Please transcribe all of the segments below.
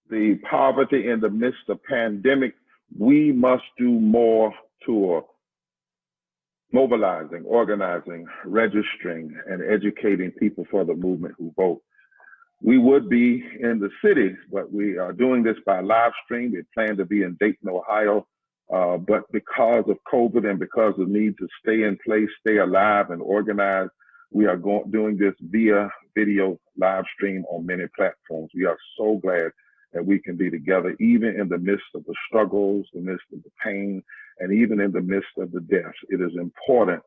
the poverty in the midst of pandemic, we must do more toward mobilizing, organizing, registering, and educating people for the movement who vote. We would be in the cities, but we are doing this by live stream. We plan to be in Dayton, Ohio, but because of COVID and because of the need to stay in place, stay alive, and organize, we are doing this via video live stream on many platforms. We are so glad that we can be together, even in the midst of the struggles, the midst of the pain, and even in the midst of the deaths. It is important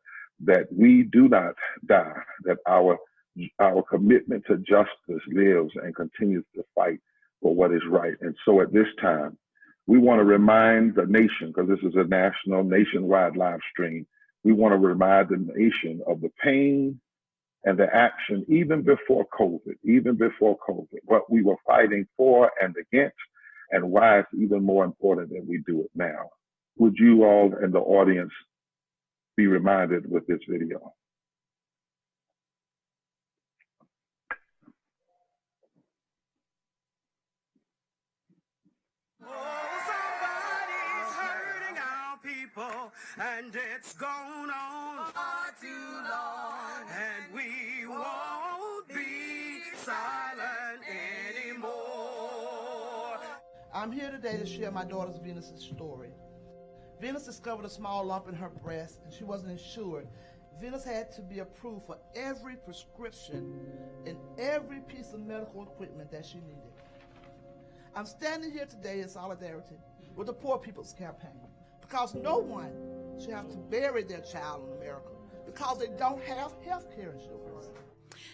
that we do not die, that our commitment to justice lives and continues to fight for what is right. And so at this time, we want to remind the nation, because this is a nationwide live stream, we want to remind the nation of the pain and the action even before COVID, what we were fighting for and against, and why it's even more important that we do it now. Would you all and the audience be reminded with this video? And it's gone on far too long, and we won't be silent anymore. I'm here today to share my daughter Venus's story. Venus discovered a small lump in her breast, and she wasn't insured. Venus had to be approved for every prescription and every piece of medical equipment that she needed. I'm standing here today in solidarity with the Poor People's Campaign, because no one should have to bury their child in America because they don't have health care insurance.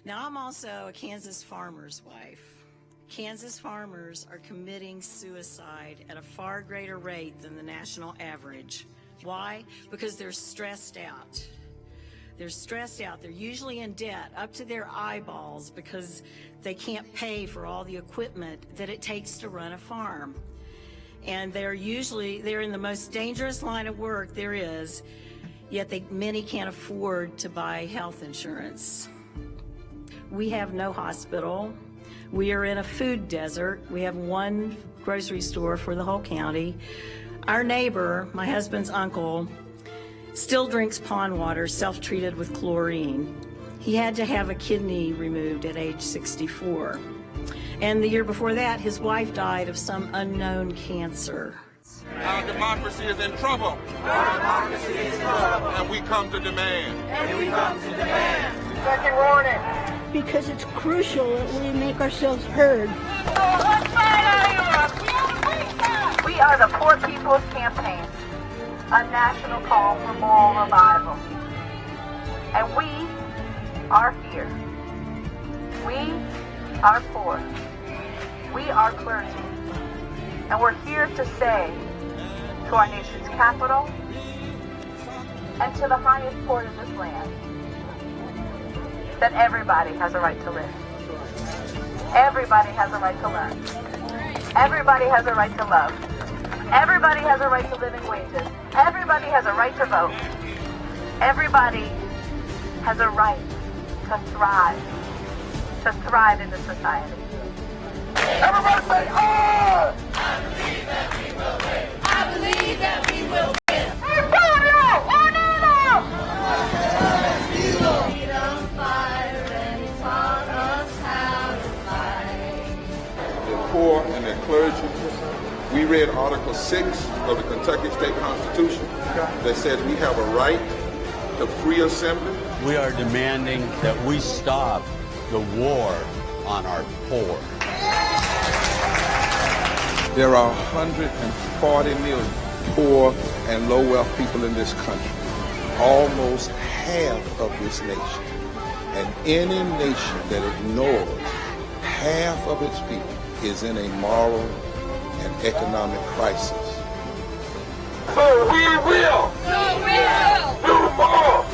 Now, I'm also a Kansas farmer's wife. Kansas farmers are committing suicide at a far greater rate than the national average. Why? Because they're stressed out. They're stressed out. They're usually in debt up to their eyeballs because they can't pay for all the equipment that it takes to run a farm. And they're in the most dangerous line of work there is, yet many can't afford to buy health insurance. We have no hospital. We are in a food desert. We have one grocery store for the whole county. Our neighbor, my husband's uncle, still drinks pond water self-treated with chlorine. He had to have a kidney removed at age 64. And the year before that, his wife died of some unknown cancer. Our democracy is in trouble. Our democracy is in trouble. And we come to demand. Second warning. Because it's crucial that we make ourselves heard. We are the Poor People's Campaign, a national call for moral revival. And we are here. We are poor. We are clergy. And we're here to say to our nation's capital and to the highest court of this land that everybody has a right to live. Everybody has a right to learn. Everybody has a right to love. Everybody has a right to living wages. Everybody has a right to vote. Everybody has a right to thrive in this society. Everybody say, oh! I believe that we will win. I believe that we will win. Freedom fighter, and he taught us how to fight. The poor and their clergy. We read Article 6 of the Kentucky State Constitution that says we have a right to free assembly. We are demanding that we stop the war on our poor. There are 140 million poor and low-wealth people in this country, almost half of this nation. And any nation that ignores half of its people is in a moral and economic crisis. So we will do more.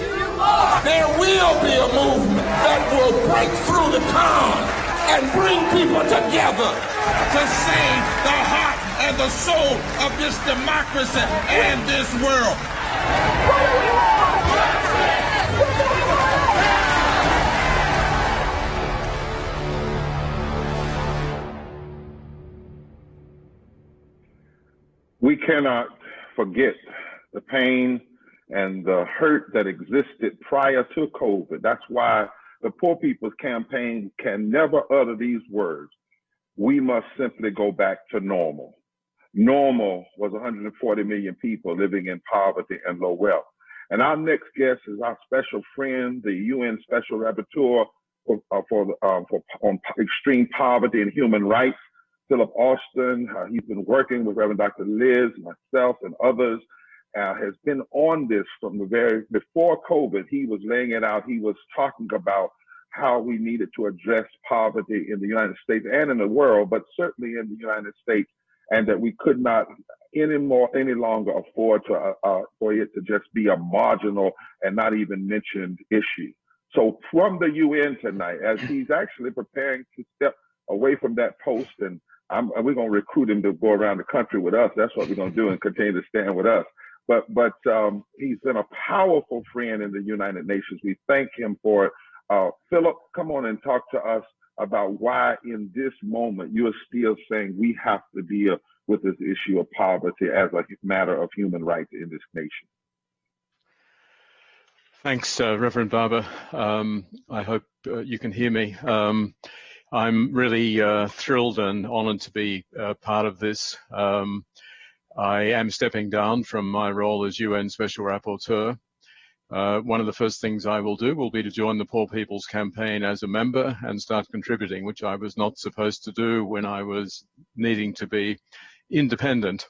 There will be a movement that will break through the con and bring people together to save the heart and the soul of this democracy and this world. We cannot forget the pain and the hurt that existed prior to COVID. That's why the Poor People's Campaign can never utter these words. We must simply go back to normal. Normal was 140 million people living in poverty and low wealth. And our next guest is our special friend, the UN Special Rapporteur on extreme poverty and human rights, Philip Austin. He's been working with Reverend Dr. Liz, myself, and others. Has been on this from before COVID. He was laying it out. He was talking about how we needed to address poverty in the United States and in the world, but certainly in the United States, and that we could not any longer afford to for it to just be a marginal and not even mentioned issue. So from the UN tonight, as he's actually preparing to step away from that post, and we're going to recruit him to go around the country with us. That's what we're going to do, and continue to stand with us. But he's been a powerful friend in the United Nations. We thank him for it. Philip, come on and talk to us about why in this moment you're still saying we have to deal with this issue of poverty as a matter of human rights in this nation. Thanks, Reverend Barber. I hope you can hear me. I'm really thrilled and honored to be part of this. I am stepping down from my role as UN Special Rapporteur. One of the first things I will do will be to join the Poor People's Campaign as a member and start contributing, which I was not supposed to do when I was needing to be independent.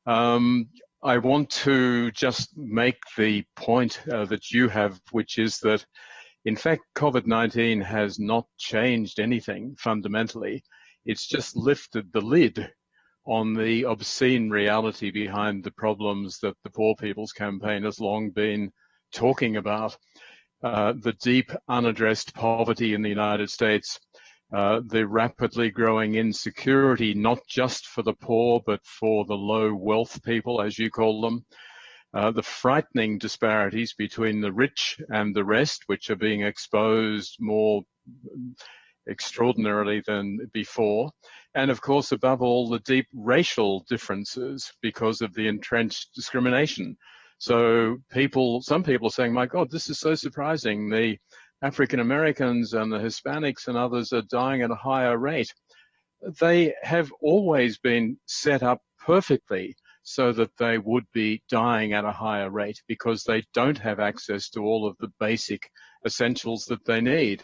I want to just make the point that you have, which is that, in fact, COVID-19 has not changed anything fundamentally. It's just lifted the lid on the obscene reality behind the problems that the Poor People's Campaign has long been talking about. The deep unaddressed poverty in the United States, the rapidly growing insecurity, not just for the poor, but for the low wealth people, as you call them, the frightening disparities between the rich and the rest, which are being exposed more extraordinarily than before. And of course, above all, the deep racial differences because of the entrenched discrimination. So some people are saying, my God, this is so surprising. The African Americans and the Hispanics and others are dying at a higher rate. They have always been set up perfectly so that they would be dying at a higher rate because they don't have access to all of the basic essentials that they need.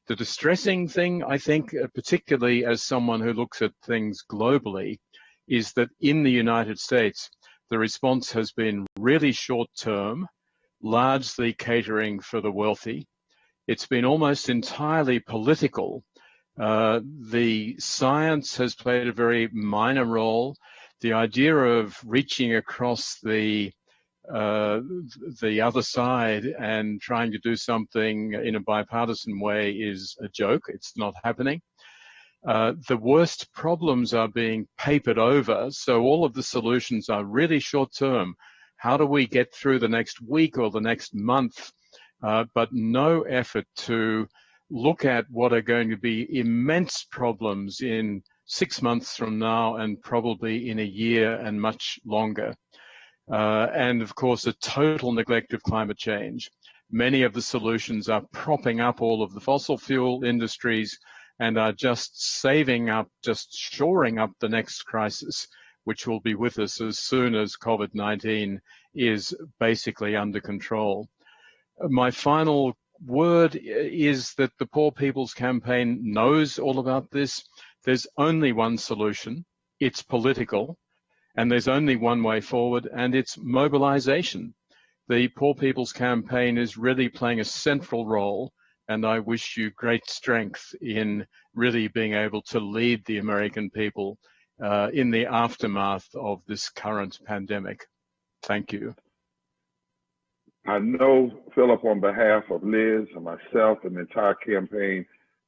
The distressing thing, I think, particularly as someone who looks at things globally, is that in the United States, the response has been really short-term, largely catering for the wealthy. It's been almost entirely political. The science has played a very minor role. The idea of reaching across the other side and trying to do something in a bipartisan way is a joke. It's not happening. The worst problems are being papered over, so all of the solutions are really short-term. How do we get through the next week or the next month? But no effort to look at what are going to be immense problems in 6 months from now and probably in a year and much longer. And of course, a total neglect of climate change. Many of the solutions are propping up all of the fossil fuel industries and are just saving up, just shoring up the next crisis, which will be with us as soon as COVID-19 is basically under control. My final word is that the Poor People's Campaign knows all about this. There's only one solution. It's political. And there's only one way forward, and it's mobilization. The Poor People's Campaign is really playing a central role, and I wish you great strength in really being able to lead the American people in the aftermath of this current pandemic. Thank you. I know, Philip, on behalf of Liz and myself and the entire campaign,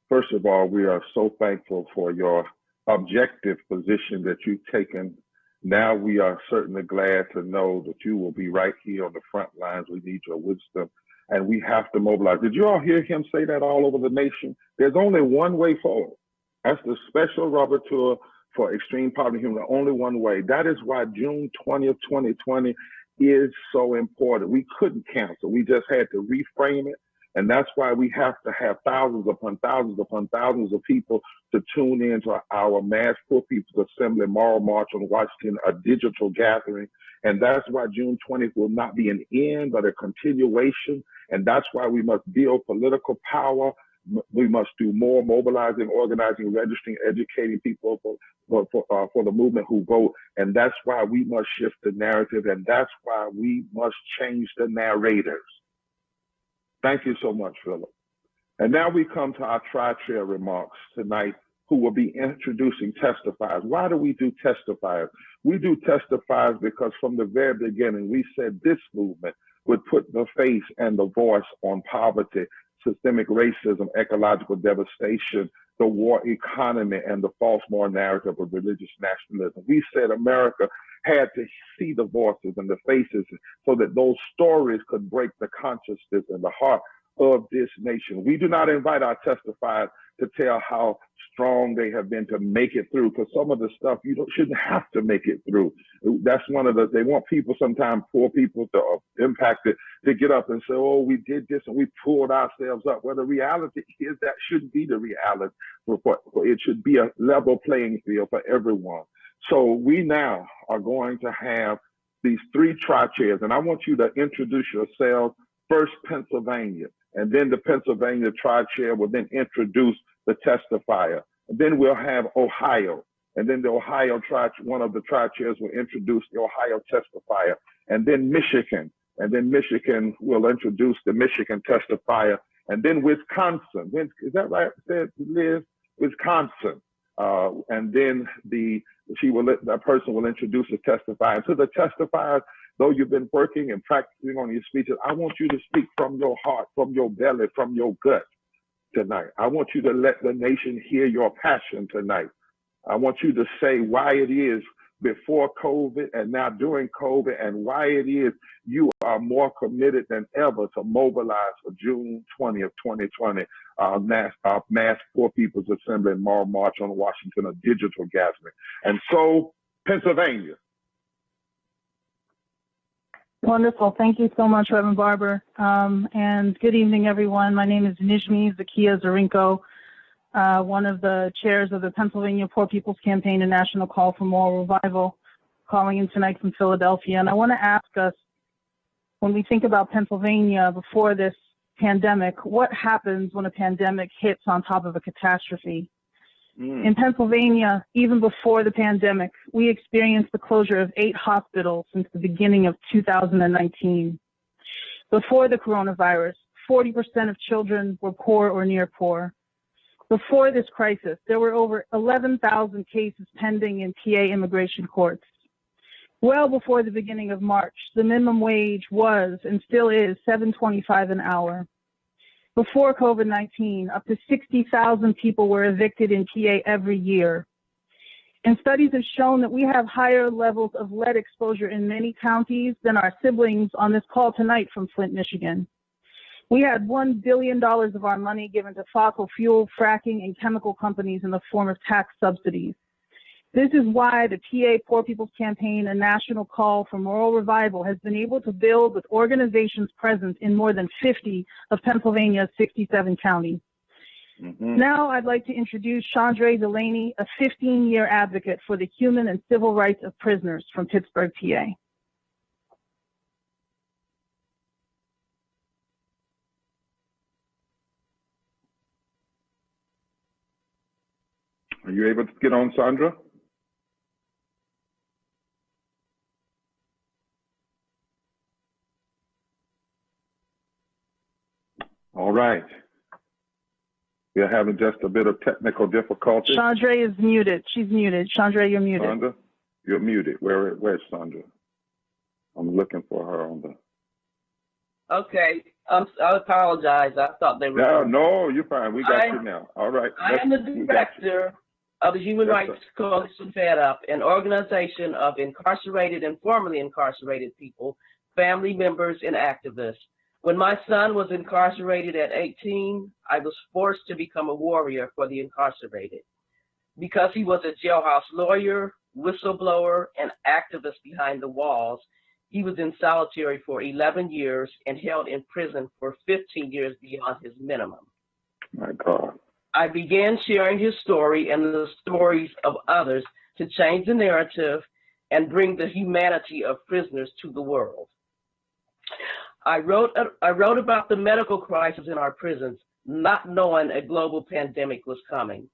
first of all, we are so thankful for your objective position that you've taken. Now we are certainly glad to know that you will be right here on the front lines. We need your wisdom, and we have to mobilize. Did you all hear him say that all over the nation? There's only one way forward. That's the Special Rapporteur for extreme poverty, the only one way. That is why June 20th, 2020 is so important. We couldn't cancel. We just had to reframe it. And that's why we have to have thousands upon thousands upon thousands of people to tune in to our mass Poor People's Assembly Moral March on Washington, a digital gathering. And that's why June 20th will not be an end, but a continuation. And that's why we must build political power. We must do more mobilizing, organizing, registering, educating people for the movement who vote. And that's why we must shift the narrative. And that's why we must change the narrators. Thank you so much, Philip. And now we come to our tri-chair remarks tonight, who will be introducing testifiers. Why do we do testifiers? We do testifiers because from the very beginning, we said this movement would put the face and the voice on poverty, systemic racism, ecological devastation, the war economy, and the false moral narrative of religious nationalism. We said America had to see the voices and the faces so that those stories could break the consciousness and the heart of this nation. We do not invite our testifiers to tell how strong they have been to make it through, because some of the stuff shouldn't have to make it through. That's one of they want people, sometimes poor people to impacted, to get up and say, oh, we did this and we pulled ourselves up. Well, the reality is that shouldn't be the reality. It should be a level playing field for everyone. So we now are going to have these three tri-chairs, and I want you to introduce yourselves. First, Pennsylvania, and then the Pennsylvania tri-chair will then introduce the testifier. And then we'll have Ohio, and then the Ohio one of the tri-chairs will introduce the Ohio testifier, and then Michigan will introduce the Michigan testifier, and then Wisconsin. Is that right, Liz? Wisconsin. And then that person will introduce the testifier. And to the testifiers, though you've been working and practicing on your speeches, I want you to speak from your heart, from your belly, from your gut tonight. I want you to let the nation hear your passion tonight. I want you to say why it is before COVID and now during COVID, and why it is you are more committed than ever to mobilize for June 20th, 2020, mass Poor People's Assembly and Moral March on Washington, a digital gathering. And so, Pennsylvania. Wonderful. Thank you so much, Reverend Barber. And good evening, everyone. My name is Nijmi Zakia Zarinko, one of the chairs of the Pennsylvania Poor People's Campaign and National Call for Moral Revival, calling in tonight from Philadelphia. And I want to ask us, when we think about Pennsylvania before this pandemic, what happens when a pandemic hits on top of a catastrophe? In Pennsylvania, even before the pandemic, we experienced the closure of 8 hospitals since the beginning of 2019. Before the coronavirus, 40% of children were poor or near poor. Before this crisis, there were over 11,000 cases pending in PA immigration courts. Well before the beginning of March, the minimum wage was and still is $7.25 an hour. Before COVID-19, up to 60,000 people were evicted in PA every year. And studies have shown that we have higher levels of lead exposure in many counties than our siblings on this call tonight from Flint, Michigan. We had $1 billion of our money given to fossil fuel, fracking, and chemical companies in the form of tax subsidies. This is why the PA Poor People's Campaign, a national call for moral revival, has been able to build with organizations present in more than 50 of Pennsylvania's 67 counties. Now I'd like to introduce Chandra Delaney, a 15-year advocate for the human and civil rights of prisoners from Pittsburgh, PA. Are you able to get on, Sandra? All right. We're having just a bit of technical difficulty. Chandra is muted. She's muted. Chandra, you're muted. Sandra, you're muted. Where's Sandra? I'm looking for her on the... Okay. I apologize. I thought they were... No, you're fine. We got you now. All right. I am the director of the Human Rights Coalition Fed Up, an organization of incarcerated and formerly incarcerated people, family members, and activists. When my son was incarcerated at 18, I was forced to become a warrior for the incarcerated. Because he was a jailhouse lawyer, whistleblower, and activist behind the walls, he was in solitary for 11 years and held in prison for 15 years beyond his minimum. My God. I began sharing his story and the stories of others to change the narrative and bring the humanity of prisoners to the world. I wrote about the medical crisis in our prisons, not knowing a global pandemic was coming.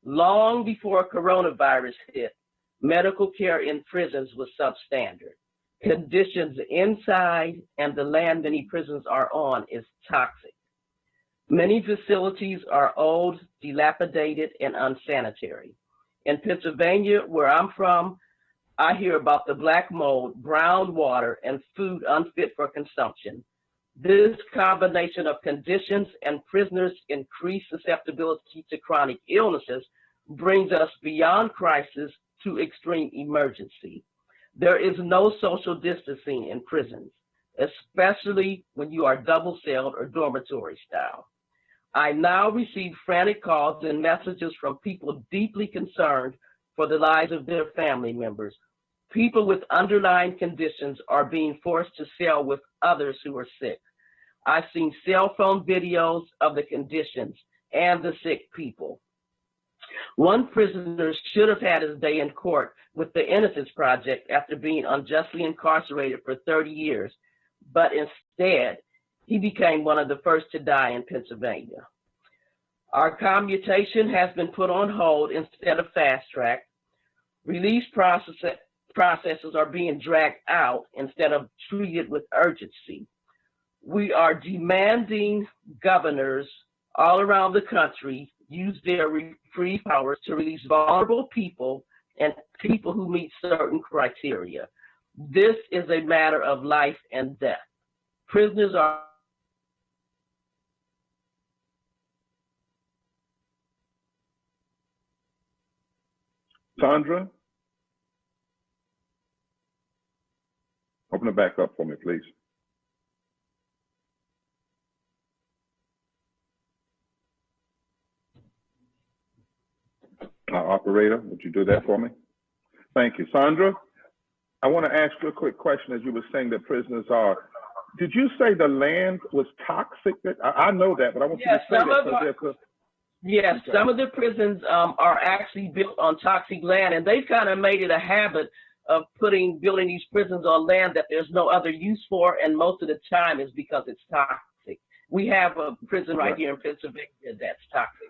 Long before coronavirus hit, medical care in prisons was substandard. Conditions inside and the land many prisons are on is toxic. Many facilities are old, dilapidated, and unsanitary. In Pennsylvania, where I'm from, I hear about the black mold, brown water, and food unfit for consumption. This combination of conditions and prisoners' increased susceptibility to chronic illnesses brings us beyond crisis to extreme emergency. There is no social distancing in prisons, especially when you are double-celled or dormitory style. I now receive frantic calls and messages from people deeply concerned for the lives of their family members. People with underlying conditions are being forced to cell with others who are sick. I've seen cell phone videos of the conditions and the sick people. One prisoner should have had his day in court with the Innocence Project after being unjustly incarcerated for 30 years, but instead, he became one of the first to die in Pennsylvania. Our commutation has been put on hold instead of fast-tracked. Release processes are being dragged out instead of treated with urgency. We are demanding governors all around the country use their reprieve powers to release vulnerable people and people who meet certain criteria. This is a matter of life and death. Prisoners are Sandra? Open it back up for me, please. Operator, would you do that for me? Thank you. Sandra, I want to ask you a quick question as you were saying that prisoners are. Did you say the land was toxic? I know that, but I want you to say that. Yes, some of the prisons are actually built on toxic land, and they've kind of made it a habit of building these prisons on land that there's no other use for, and most of the time is because it's toxic. We have a prison right here in Pennsylvania that's toxic.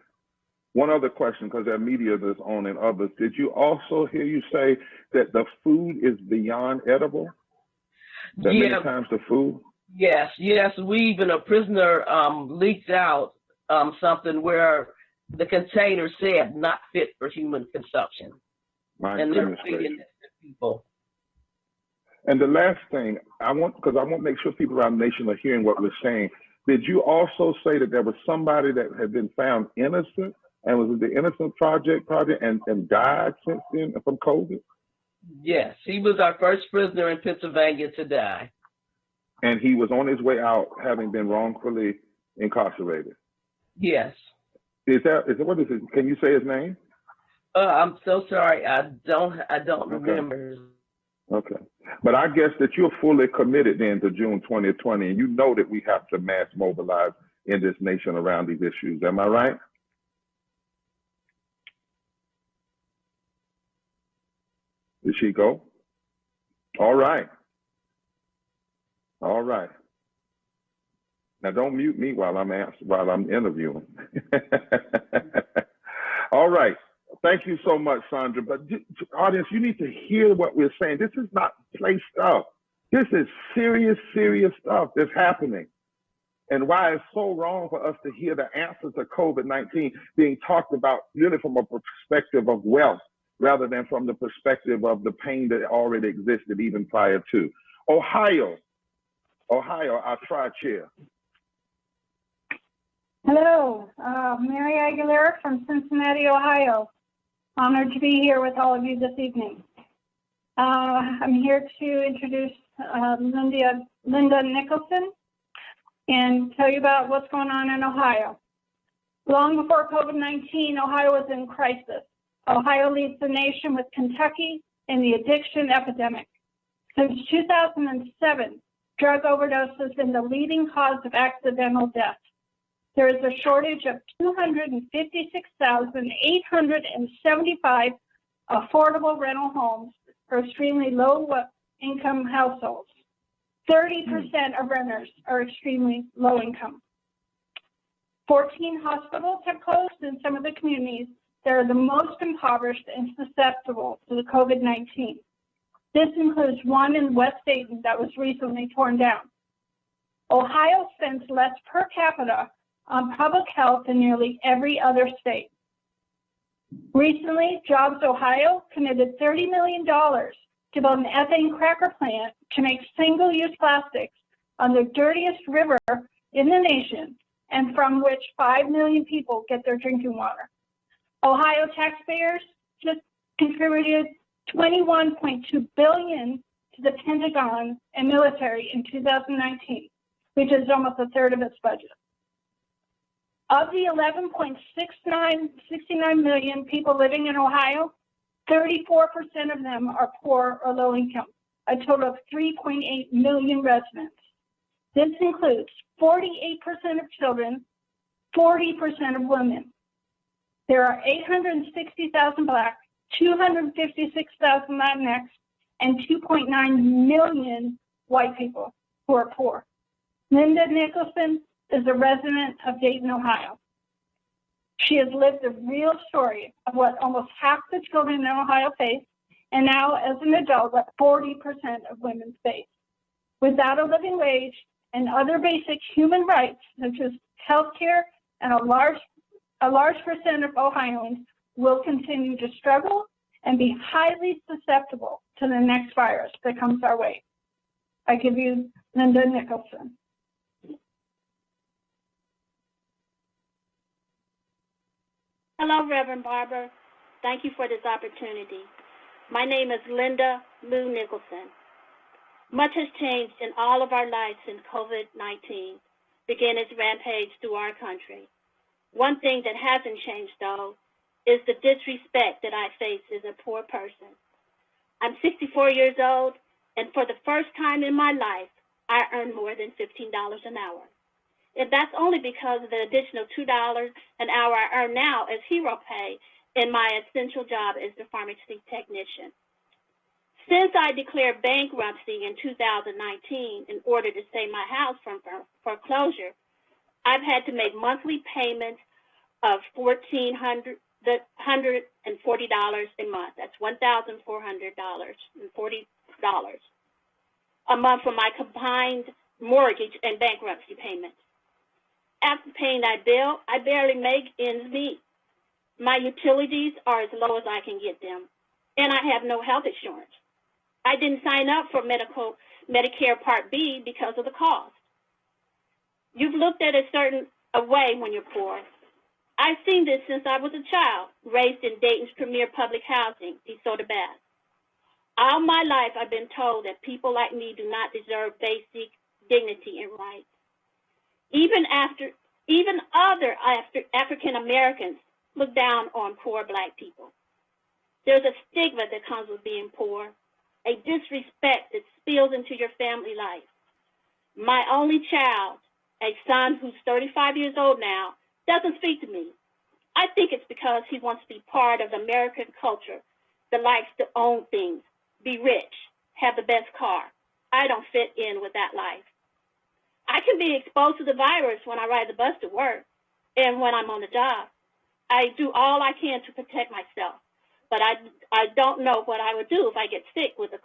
One other question, because there are media that's on and others. Did you also hear you say that the food is beyond edible? That many times the food? Yes. Even a prisoner leaked out something where the container said not fit for human consumption. And they're feeding it to people. And the last thing, because I want to make sure people around the nation are hearing what we're saying. Did you also say that there was somebody that had been found innocent and was in the Innocence Project and died since then from COVID? Yes, he was our first prisoner in Pennsylvania to die. And he was on his way out having been wrongfully incarcerated? Yes. What is it? Can you say his name? I'm so sorry. I don't remember. Okay. But I guess that you're fully committed then to June 2020, and you know that we have to mass mobilize in this nation around these issues. Am I right? Did she go? All right. All right. Now don't mute me while I'm interviewing. All right. Thank you so much, Sandra. But audience, you need to hear what we're saying. This is not play stuff. This is serious, serious stuff that's happening. And why it's so wrong for us to hear the answers to COVID-19 being talked about really from a perspective of wealth, rather than from the perspective of the pain that already existed even prior to. Ohio, our tri-chair. Hello, Mary Aguilera from Cincinnati, Ohio. Honored to be here with all of you this evening. I'm here to introduce Linda Nicholson and tell you about what's going on in Ohio. Long before COVID-19, Ohio was in crisis. Ohio leads the nation with Kentucky in the addiction epidemic. Since 2007, drug overdose has been the leading cause of accidental death. There is a shortage of 256,875 affordable rental homes for extremely low-income households. 30% of renters are extremely low income. 14 hospitals have closed in some of the communities that are the most impoverished and susceptible to the COVID-19. This includes one in West Dayton that was recently torn down. Ohio spends less per capita on public health than nearly every other state. Recently, Jobs Ohio committed $30 million to build an ethane cracker plant to make single-use plastics on the dirtiest river in the nation and from which 5 million people get their drinking water. Ohio taxpayers just contributed $21.2 billion to the Pentagon and military in 2019, which is almost a third of its budget. Of the 11.69 million people living in Ohio, 34% of them are poor or low income, a total of 3.8 million residents. This includes 48% of children, 40% of women. There are 860,000 Black, 256,000 Latinx, and 2.9 million white people who are poor. Linda Nicholson is a resident of Dayton, Ohio. She has lived a real story of what almost half the children in Ohio face, and now as an adult, what 40% of women face. Without a living wage and other basic human rights, such as health care, and a large percent of Ohioans will continue to struggle and be highly susceptible to the next virus that comes our way. I give you Linda Nicholson. Hello, Reverend Barber. Thank you for this opportunity. My name is Linda Lou Nicholson. Much has changed in all of our lives since COVID-19 began its rampage through our country. One thing that hasn't changed, though, is the disrespect that I face as a poor person. I'm 64 years old, and for the first time in my life, I earn more than $15 an hour. And that's only because of the additional $2 an hour I earn now as hero pay in my essential job as the pharmacy technician. Since I declared bankruptcy in 2019 in order to save my house from foreclosure, I've had to make monthly payments of $1,440 a month. That's $1,440 a month for my combined mortgage and bankruptcy payments. After paying that bill, I barely make ends meet. My utilities are as low as I can get them, and I have no health insurance. I didn't sign up for Medicare Part B because of the cost. You've looked at a certain way when you're poor. I've seen this since I was a child, raised in Dayton's premier public housing, DeSoto Bath. All my life, I've been told that people like me do not deserve basic dignity and rights. Even other African Americans look down on poor Black people. There's a stigma that comes with being poor, a disrespect that spills into your family life. My only child, a son who's 35 years old now, doesn't speak to me. I think it's because he wants to be part of American culture that likes to own things, be rich, have the best car. I don't fit in with that life. I can be exposed to the virus when I ride the bus to work and when I'm on the job. I do all I can to protect myself, but I don't know what I would do if I get sick with the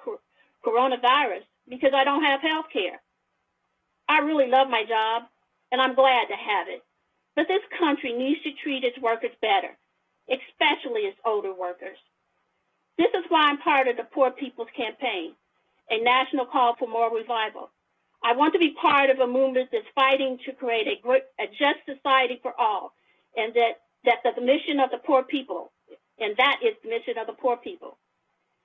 coronavirus because I don't have health care. I really love my job, and I'm glad to have it. But this country needs to treat its workers better, especially its older workers. This is why I'm part of the Poor People's Campaign, a national call for more revival. I want to be part of a movement that's fighting to create a just society for all, and that's the mission of the poor people, and that is the mission of the poor people.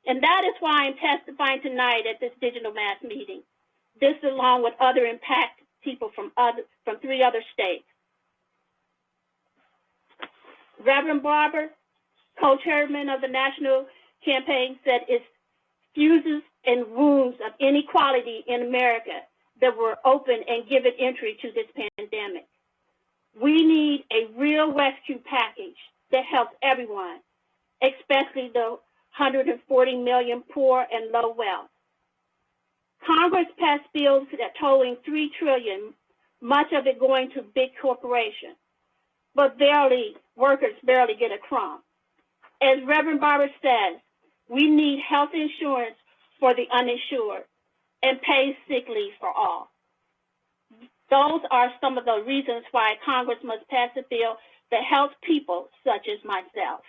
And that is why I'm testifying tonight at this digital mass meeting. This along with other impacted people from 3 other states. Reverend Barber, co-chairman of the national campaign, said it's fuses and wounds of inequality in America that were open and given entry to this pandemic. We need a real rescue package that helps everyone, especially the 140 million poor and low wealth. Congress passed bills that totaling $3 trillion, much of it going to big corporations, but workers barely get a crumb. As Reverend Barber says, we need health insurance for the uninsured and paid sick leave for all. Those are some of the reasons why Congress must pass a bill that helps people such as myself.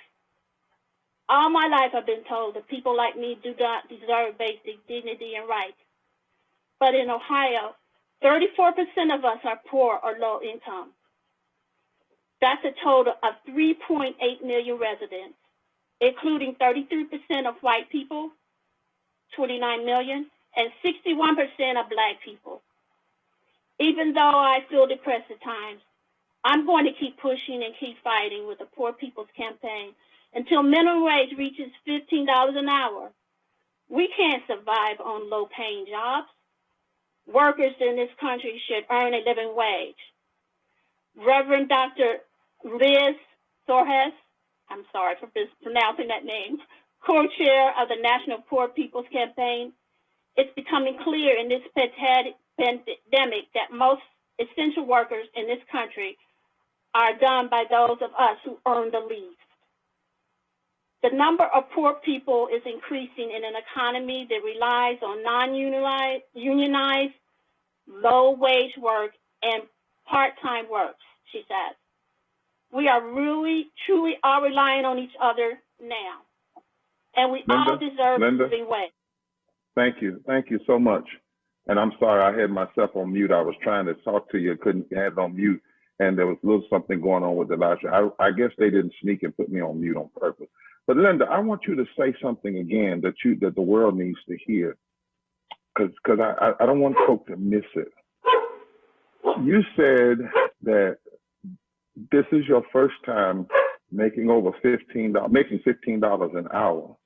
All my life I've been told that people like me do not deserve basic dignity and rights. But in Ohio, 34% of us are poor or low income. That's a total of 3.8 million residents, including 33% of white people, 29 million, and 61% of black people. Even though I feel depressed at times, I'm going to keep pushing and keep fighting with the Poor People's Campaign until minimum wage reaches $15 an hour. We can't survive on low-paying jobs. Workers in this country should earn a living wage. Reverend Dr. Liz Theoharis, I'm sorry for mispronouncing that name, co-chair of the National Poor People's Campaign, it's becoming clear in this pandemic that most essential workers in this country are done by those of us who earn the least. The number of poor people is increasing in an economy that relies on non-unionized, low-wage work and part-time work, she says. We are truly all relying on each other now, and we all deserve a living wage. Thank you. Thank you so much. And I'm sorry, I had myself on mute. I was trying to talk to you, couldn't have it on mute, and there was a little something going on with the live stream. I guess they didn't sneak and put me on mute on purpose. But Linda, I want you to say something again that the world needs to hear, because I don't want folks to miss it. You said that this is your first time making over $15 an hour.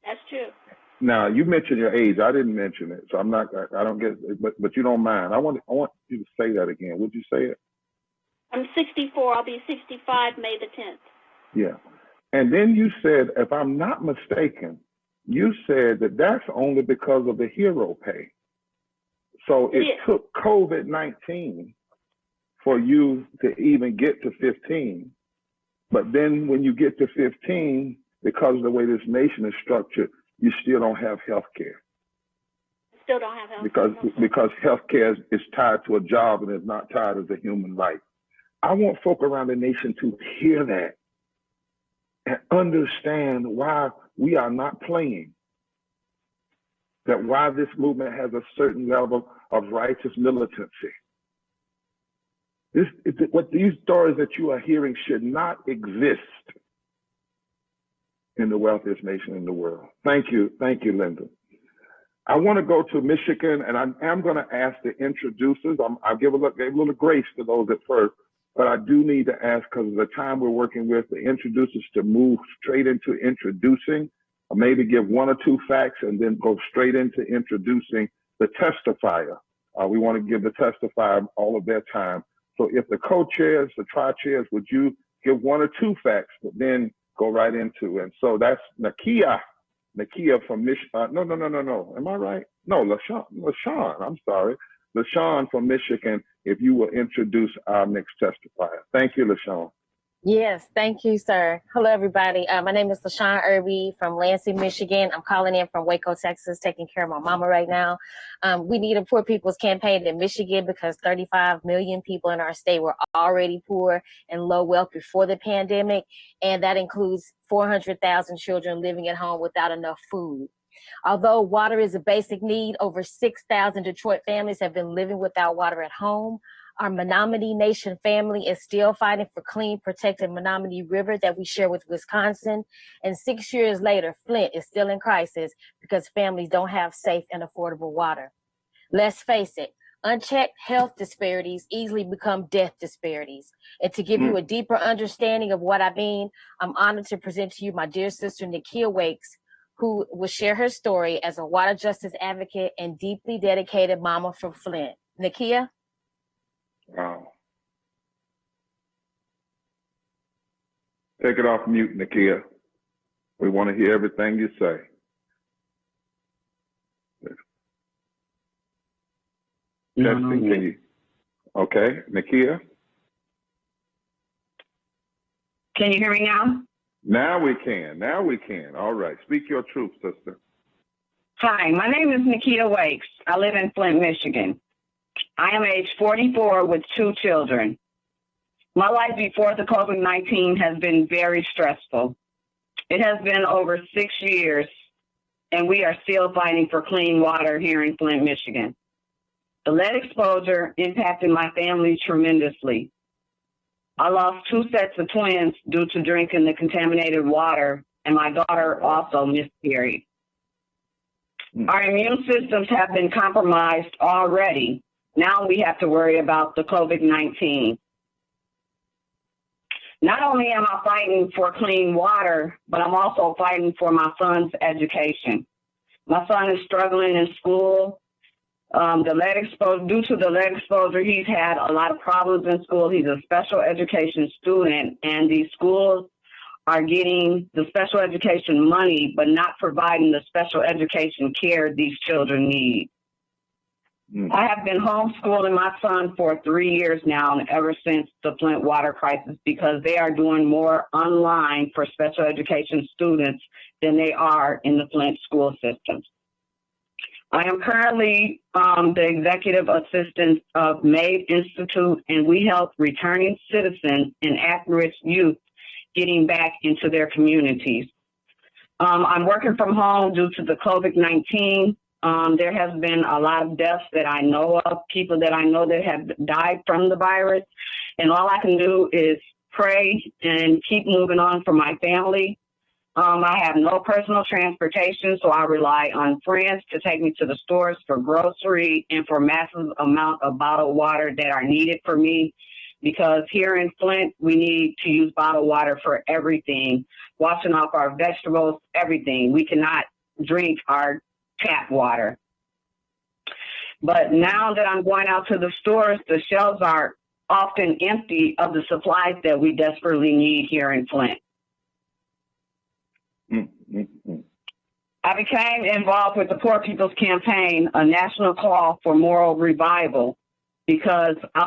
That's true. Now, you mentioned your age. I didn't mention it, so I don't get it, but you don't mind. I want you to say that again. Would you say it? I'm 64. I'll be 65 May the 10th. Yeah. And then you said, if I'm not mistaken, you said that that's only because of the hero pay. So it took COVID-19 for you to even get to 15. But then when you get to 15, because of the way this nation is structured, you still don't have health care. Still don't have health care. Because health care is tied to a job and is not tied as a human right. I want folk around the nation to hear that and understand why we are not playing. That why this movement has a certain level of righteous militancy. What these stories that you are hearing should not exist in the wealthiest nation in the world. Thank you, Linda. I want to go to Michigan, and I am going to ask the introducers. I'll give a little grace to those at first, but I do need to ask, because of the time we're working with, the introducers to move straight into introducing, or maybe give one or two facts and then go straight into introducing the testifier. We want to give the testifier all of their time. So if the co-chairs, the tri-chairs, would you give one or two facts, but then go right into it. And so that's Nakia from Michigan. No. Am I right? No, LaShawn. I'm sorry. LaShawn from Michigan, if you will introduce our next testifier. Thank you, LaShawn. Yes, thank you, sir. Hello, everybody. My name is LaShawn Irby from Lansing, Michigan. I'm calling in from Waco, Texas, taking care of my mama right now. We need a Poor People's Campaign in Michigan because 35 million people in our state were already poor and low wealth before the pandemic, and that includes 400,000 children living at home without enough food. Although water is a basic need, over 6,000 Detroit families have been living without water at home. Our Menominee Nation family is still fighting for clean, protected Menominee River that we share with Wisconsin. And 6 years later, Flint is still in crisis because families don't have safe and affordable water. Let's face it, Unchecked health disparities easily become death disparities. And to give you a deeper understanding of what I mean, I'm honored to present to you my dear sister, Nakia Wakes, who will share her story as a water justice advocate and deeply dedicated mama from Flint. Nakia? Wow. Take it off mute, Nakia. We want to hear everything you say. Testing, can you? Okay, Nakia? Can you hear me now? Now we can. Now we can. All right. Speak your truth, sister. Hi, my name is Nakia Wakes. I live in Flint, Michigan. I am age 44 with 2 children. My life before the COVID-19 has been very stressful. It has been over 6 years, and we are still fighting for clean water here in Flint, Michigan. The lead exposure impacted my family tremendously. I lost 2 sets of twins due to drinking the contaminated water, and my daughter also miscarried. Our immune systems have been compromised already. Now we have to worry about the COVID-19. Not only am I fighting for clean water, but I'm also fighting for my son's education. My son is struggling in school. Due to the lead exposure, he's had a lot of problems in school. He's a special education student, and these schools are getting the special education money, but not providing the special education care these children need. I have been homeschooling my son for 3 years now, and ever since the Flint water crisis, because they are doing more online for special education students than they are in the Flint school systems. I am currently the executive assistant of MAVE Institute, and we help returning citizens and at-risk youth getting back into their communities. I'm working from home due to the COVID-19. There has been a lot of deaths that I know of, people that I know that have died from the virus, and all I can do is pray and keep moving on for my family. I have no personal transportation, so I rely on friends to take me to the stores for grocery and for massive amount of bottled water that are needed for me, because here in Flint, we need to use bottled water for everything, washing off our vegetables, everything. We cannot drink our tap water. But now that I'm going out to the stores, the shelves are often empty of the supplies that we desperately need here in Flint. I became involved with the Poor People's Campaign, a national call for moral revival, because I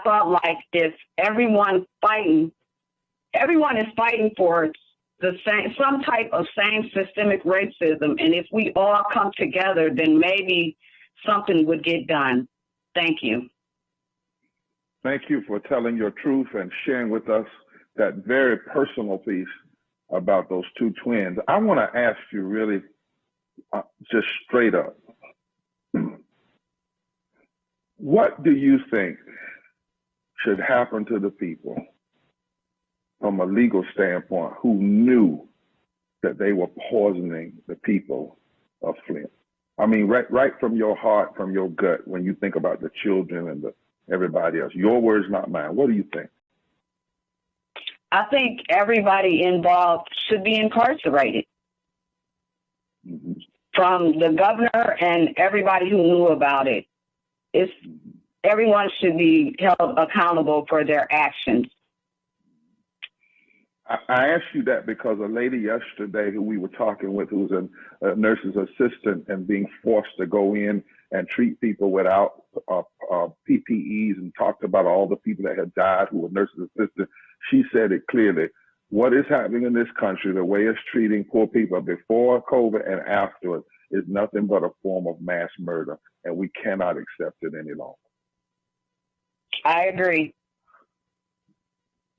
thought like if everyone is fighting for some type of same systemic racism, and if we all come together, then maybe something would get done. Thank you. Thank you for telling your truth and sharing with us that very personal piece about those 2 twins. I want to ask you really just straight up, what do you think should happen to the people from a legal standpoint who knew that they were poisoning the people of Flint? I mean, right from your heart, from your gut, when you think about the children and everybody else. Your words, not mine. What do you think? I think everybody involved should be incarcerated. From the governor and everybody who knew about it. Everyone should be held accountable for their actions. I asked you that because a lady yesterday who we were talking with, who was a nurse's assistant and being forced to go in and treat people without PPEs, and talked about all the people that had died who were nurses' assistants. She said it clearly. What is happening in this country, the way it's treating poor people before COVID and afterwards, is nothing but a form of mass murder, and we cannot accept it any longer. I agree.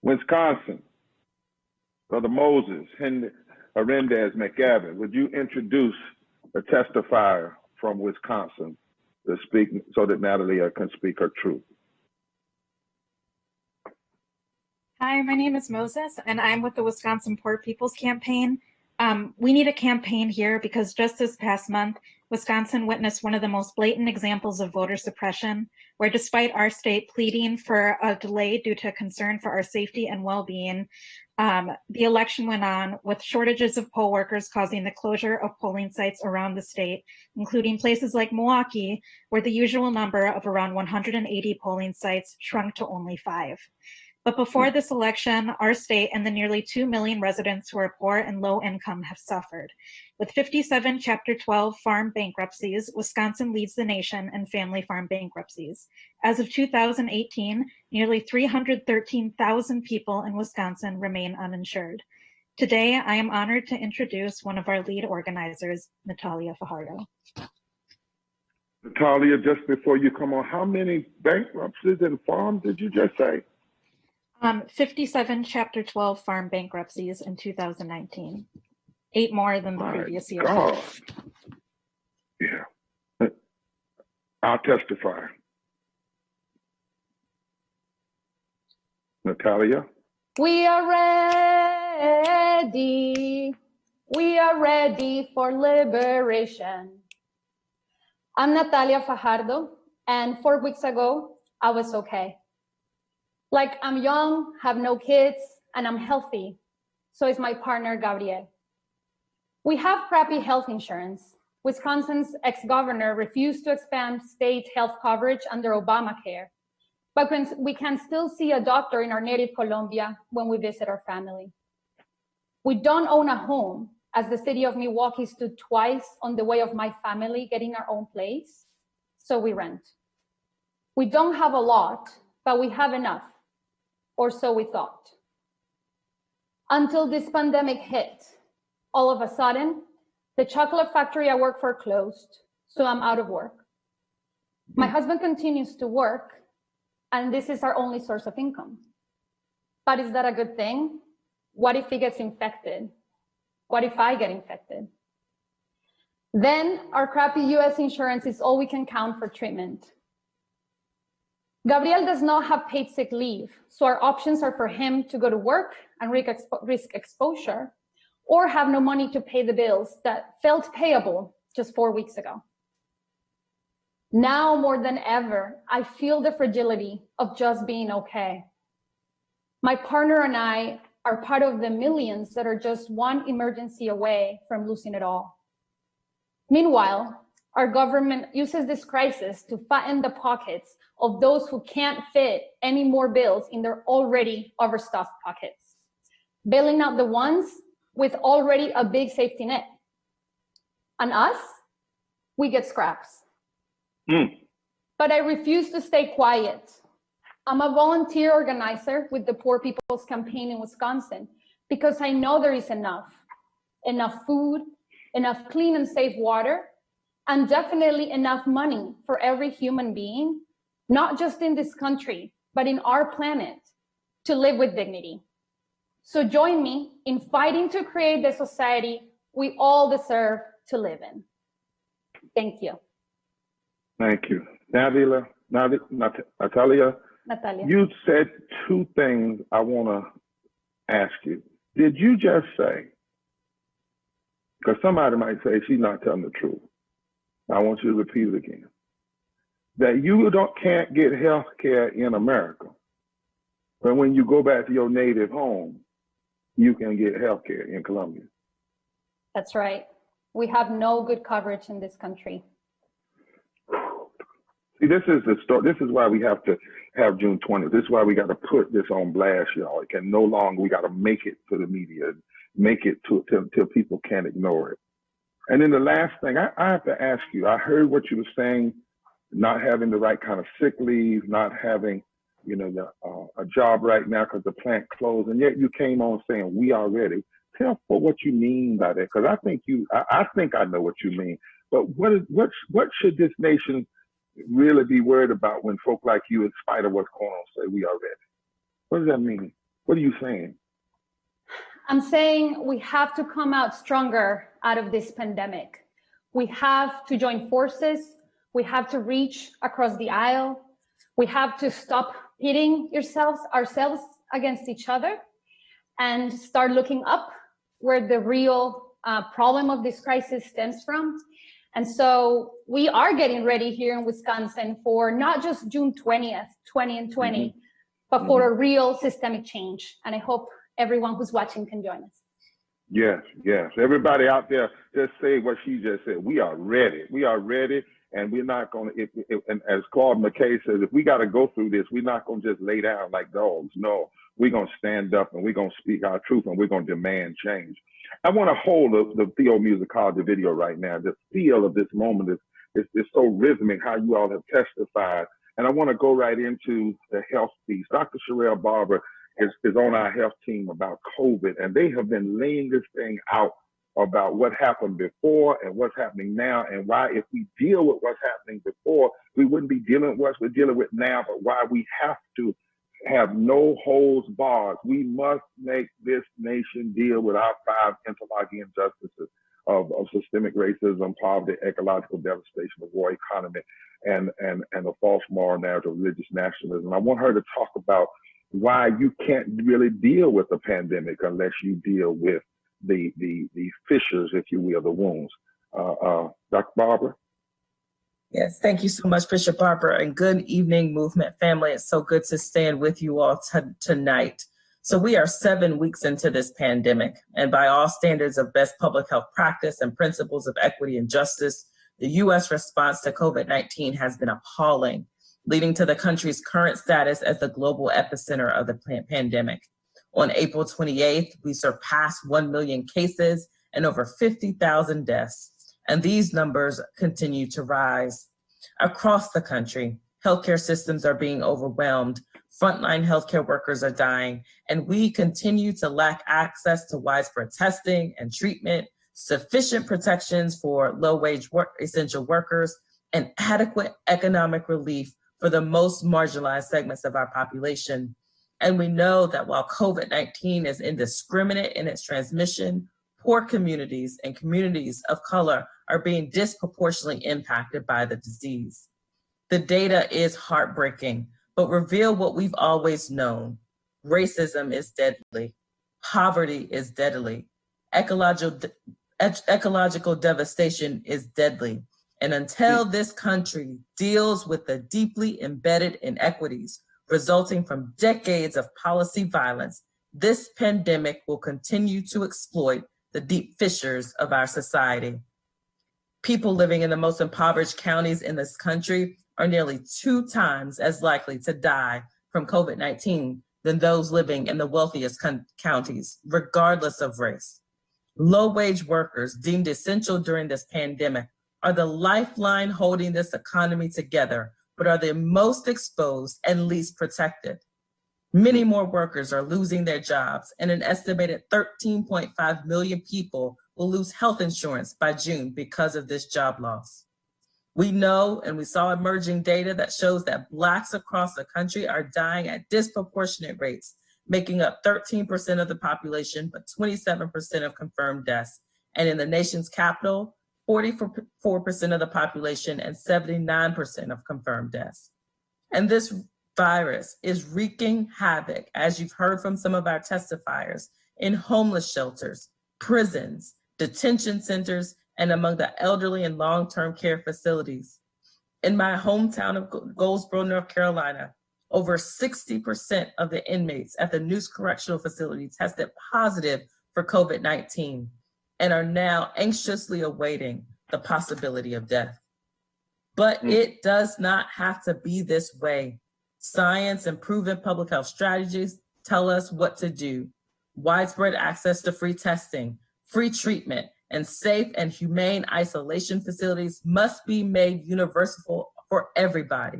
Wisconsin, Brother Moses, Hernandez McGavin, would you introduce a testifier from Wisconsin to speak so that Natalie can speak her truth? Hi, my name is Moses, and I'm with the Wisconsin Poor People's Campaign. We need a campaign here because just this past month, Wisconsin witnessed one of the most blatant examples of voter suppression, where despite our state pleading for a delay due to concern for our safety and well-being, the election went on with shortages of poll workers causing the closure of polling sites around the state, including places like Milwaukee, where the usual number of around 180 polling sites shrunk to only 5. But before this election, our state and the nearly 2 million residents who are poor and low income have suffered. With 57 Chapter 12 farm bankruptcies, Wisconsin leads the nation in family farm bankruptcies. As of 2018, nearly 313,000 people in Wisconsin remain uninsured. Today, I am honored to introduce one of our lead organizers, Natalia Fajardo. Natalia, just before you come on, how many bankruptcies and farms did you just say? 57 Chapter 12 farm bankruptcies in 2019. 8 more than the previous year. God. Yeah. I'll testify. Natalia? We are ready. We are ready for liberation. I'm Natalia Fajardo, and 4 weeks ago, I was okay. Like, I'm young, have no kids, and I'm healthy. So is my partner, Gabriel. We have crappy health insurance. Wisconsin's ex-governor refused to expand state health coverage under Obamacare. But we can still see a doctor in our native Colombia when we visit our family. We don't own a home, as the city of Milwaukee stood twice on the way of my family getting our own place, so we rent. We don't have a lot, but we have enough. Or so we thought. Until this pandemic hit, all of a sudden, the chocolate factory I work for closed, so I'm out of work. My husband continues to work, and this is our only source of income. But is that a good thing? What if he gets infected? What if I get infected? Then our crappy US insurance is all we can count for treatment. Gabriel does not have paid sick leave, so our options are for him to go to work and risk exposure, or have no money to pay the bills that felt payable just 4 weeks ago. Now more than ever, I feel the fragility of just being okay. My partner and I are part of the millions that are just one emergency away from losing it all. Meanwhile, our government uses this crisis to fatten the pockets of those who can't fit any more bills in their already overstuffed pockets, bailing out the ones with already a big safety net. And us, we get scraps. But I refuse to stay quiet. I'm a volunteer organizer with the Poor People's Campaign in Wisconsin because I know there is enough food, enough clean and safe water, and definitely enough money for every human being, not just in this country, but in our planet, to live with dignity. So join me in fighting to create the society we all deserve to live in. Thank you. Thank you. Natalia, you said 2 things I want to ask you. Did you just say, because somebody might say she's not telling the truth. I want you to repeat it again. That you can't get health care in America, but when you go back to your native home, you can get health care in Colombia. That's right. We have no good coverage in this country. See, this is the story. This is why we have to have June 20th. This is why we got to put this on blast, y'all. It can no longer, we got to make it to the media, make it till people can't ignore it. And then the last thing, I have to ask you, I heard what you were saying, not having the right kind of sick leave, not having, a job right now because the plant closed, and yet you came on saying, we are ready. Tell for what you mean by that, because I think I know what you mean. But what should this nation really be worried about when folk like you, in spite of what's going on, say we are ready? What does that mean? What are you saying? I'm saying we have to come out stronger out of this pandemic. We have to join forces. We have to reach across the aisle. We have to stop pitting ourselves against each other and start looking up where the real problem of this crisis stems from. And so we are getting ready here in Wisconsin for not just June 20th, 2020, but for a real systemic change. And I hope everyone who's watching can join us. Yes, yes. Everybody out there, just say what she just said. We are ready. We are ready, and we're not going to, and as Claude McKay says, if we got to go through this, we're not going to just lay down like dogs. No, we're going to stand up and we're going to speak our truth and we're going to demand change. I want to hold the Theomusicology video right now. The feel of this moment is so rhythmic, how you all have testified. And I want to go right into the health piece. Dr. Sherelle Barber is on our health team about COVID, and they have been laying this thing out about what happened before and what's happening now, and why if we deal with what's happening before, we wouldn't be dealing with what we're dealing with now, but why we have to have no holds barred. We must make this nation deal with our 5 interlocking injustices of systemic racism, poverty, ecological devastation, the war economy, and a false moral narrative of religious nationalism. I want her to talk about why you can't really deal with the pandemic unless you deal with the fissures, if you will, the wounds. Dr. Barber? Yes, thank you so much, Bishop Barber, and good evening, Movement family. It's so good to stand with you all tonight. So we are 7 weeks into this pandemic, and by all standards of best public health practice and principles of equity and justice, the U.S. response to COVID-19 has been appalling, leading to the country's current status as the global epicenter of the pandemic. On April 28th, we surpassed 1 million cases and over 50,000 deaths. And these numbers continue to rise. Across the country, healthcare systems are being overwhelmed, frontline healthcare workers are dying, and we continue to lack access to widespread testing and treatment, sufficient protections for low-wage essential workers, and adequate economic relief for the most marginalized segments of our population. And we know that while COVID-19 is indiscriminate in its transmission, poor communities and communities of color are being disproportionately impacted by the disease. The data is heartbreaking, but reveal what we've always known. Racism is deadly. Poverty is deadly. Ecological devastation is deadly. And until this country deals with the deeply embedded inequities resulting from decades of policy violence, this pandemic will continue to exploit the deep fissures of our society. People living in the most impoverished counties in this country are nearly 2 times as likely to die from COVID-19 than those living in the wealthiest counties, regardless of race. Low-wage workers deemed essential during this pandemic are the lifeline holding this economy together, but are the most exposed and least protected. Many more workers are losing their jobs, and an estimated 13.5 million people will lose health insurance by June because of this job loss. We know, and we saw emerging data that shows that Blacks across the country are dying at disproportionate rates, making up 13% of the population, but 27% of confirmed deaths. And in the nation's capital, 44% of the population and 79% of confirmed deaths. And this virus is wreaking havoc, as you've heard from some of our testifiers, in homeless shelters, prisons, detention centers, and among the elderly and long-term care facilities. In my hometown of Goldsboro, North Carolina, over 60% of the inmates at the Noose Correctional Facility tested positive for COVID-19 and are now anxiously awaiting the possibility of death. But it does not have to be this way. Science and proven public health strategies tell us what to do. Widespread access to free testing, free treatment, and safe and humane isolation facilities must be made universal for everybody.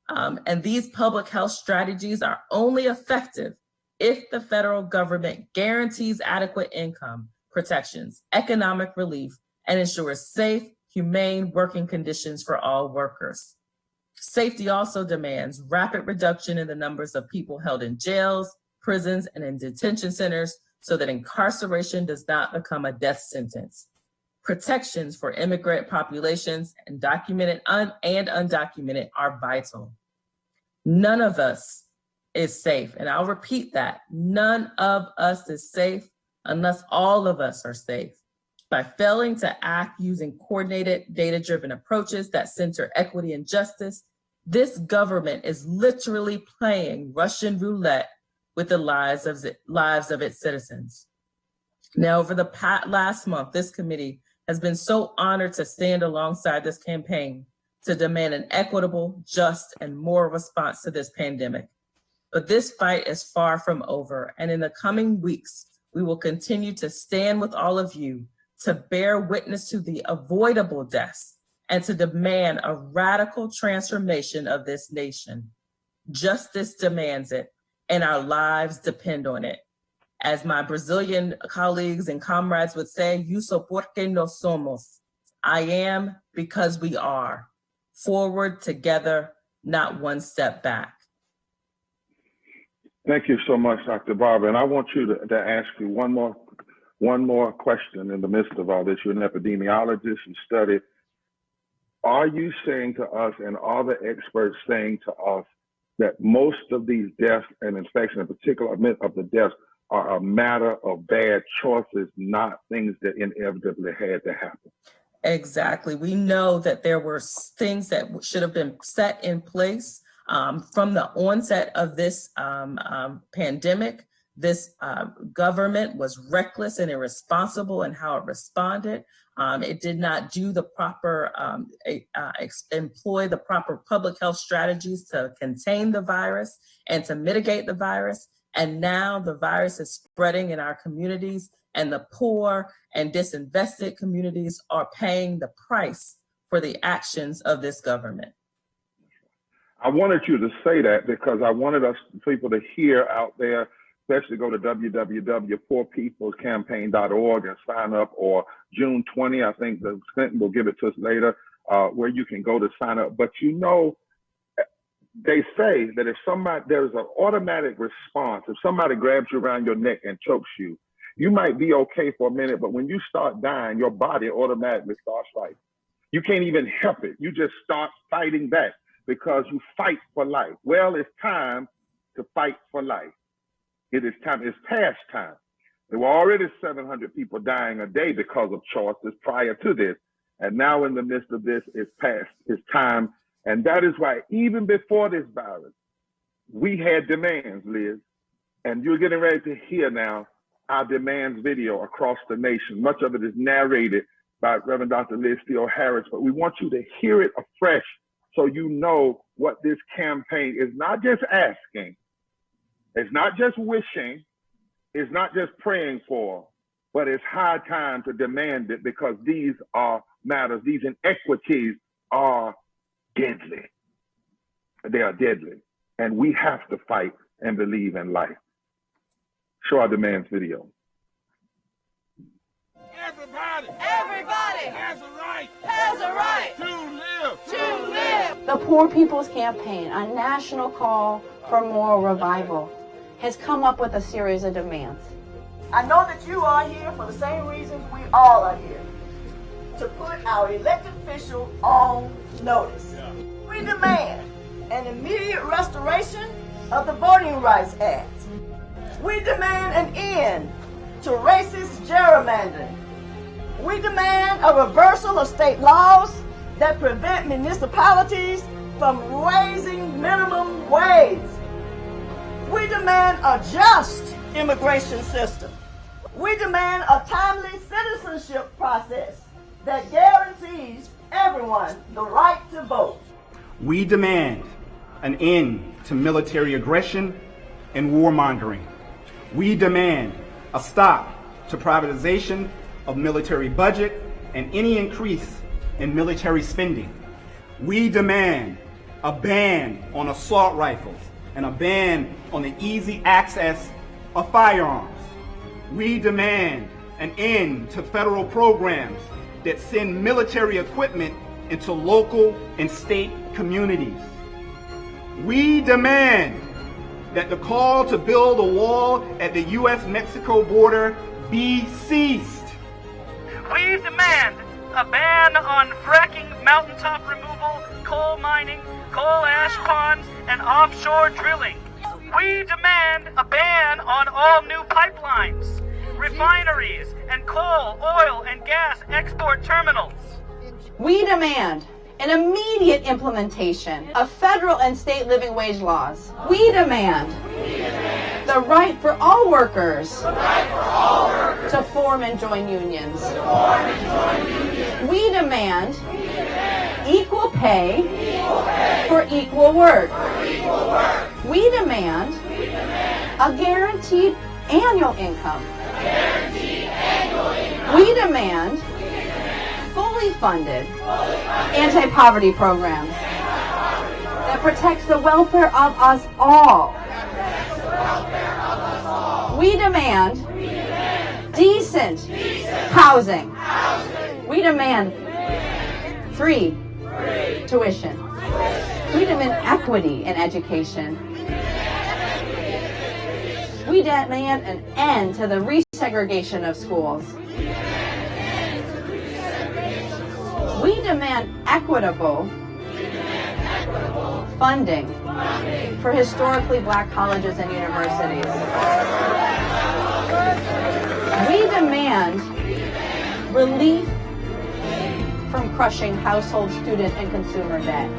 And these public health strategies are only effective if the federal government guarantees adequate income protections, economic relief, and ensures safe, humane working conditions for all workers. Safety also demands rapid reduction in the numbers of people held in jails, prisons, and in detention centers so that incarceration does not become a death sentence. Protections for immigrant populations, and documented and undocumented, are vital. None of us is safe, and I'll repeat that. None of us is safe unless all of us are safe. By failing to act using coordinated, data-driven approaches that center equity and justice, this government is literally playing Russian roulette with the lives of its citizens. Now, over the last month, this committee has been so honored to stand alongside this campaign to demand an equitable, just, and moral response to this pandemic. But this fight is far from over, and in the coming weeks, we will continue to stand with all of you to bear witness to the avoidable deaths and to demand a radical transformation of this nation. Justice demands it, and our lives depend on it. As my Brazilian colleagues and comrades would say, "Eu sou porque nós somos." I am because we are. Forward together, not one step back. Thank you so much, Dr. Barber. And I want you to ask you one more question in the midst of all this. You're an epidemiologist, you study. Are you saying to us, and are the experts saying to us, that most of these deaths and infection, in particular of the deaths, are a matter of bad choices, not things that inevitably had to happen? Exactly. We know that there were things that should have been set in place from the onset of this pandemic. This government was reckless and irresponsible in how it responded. It did not do the proper, employ the proper public health strategies to contain the virus and to mitigate the virus. And now the virus is spreading in our communities, and the poor and disinvested communities are paying the price for the actions of this government. I wanted you to say that because I wanted people to hear out there, especially go to www.poorpeoplescampaign.org and sign up, or June 20, I think the Clinton will give it to us later, where you can go to sign up. But you know, they say that if there's an automatic response. If somebody grabs you around your neck and chokes you, you might be okay for a minute, but when you start dying, your body automatically starts fighting. You can't even help it. You just start fighting back because you fight for life. Well, it's time to fight for life. It is time. It's past time. There were already 700 people dying a day because of choices prior to this. And now in the midst of this, it's past. It's time. And that is why even before this virus, we had demands, Liz. And you're getting ready to hear now our demands video across the nation. Much of it is narrated by Reverend Dr. Liz Theoharis, but we want you to hear it afresh so you know what this campaign is not just asking, it's not just wishing, it's not just praying for, but it's high time to demand it because these are matters. These inequities are deadly. They are deadly. And we have to fight and believe in life. Show our demands video. Everybody has a right to live. The Poor People's Campaign, a national call for moral revival, has come up with a series of demands. I know that you are here for the same reasons we all are here, to put our elected official on notice. We demand an immediate restoration of the Voting Rights Act. We demand an end to racist gerrymandering. We demand a reversal of state laws that prevent municipalities from raising minimum wage. We demand a just immigration system. We demand a timely citizenship process that guarantees everyone the right to vote. We demand an end to military aggression and warmongering. We demand a stop to privatization of military budget and any increase in military spending. We demand a ban on assault rifles and a ban on the easy access of firearms. We demand an end to federal programs that send military equipment into local and state communities. We demand that the call to build a wall at the U.S.-Mexico border be ceased. We demand a ban on fracking, mountaintop removal, coal mining, coal ash ponds, and offshore drilling. We demand a ban on all new pipelines. refineries, and coal, oil, and gas export terminals. We demand an immediate implementation of federal and state living wage laws. We demand the right for all workers to form and join unions. We demand equal pay for equal work. We demand a guaranteed annual income. We demand fully funded anti-poverty programs that protects the welfare of us all. We demand decent housing. We demand free tuition. We demand equity in education. We demand an end to the resegregation of schools. We demand equitable funding for historically black colleges and universities. We demand relief from crushing household, student, and consumer debt.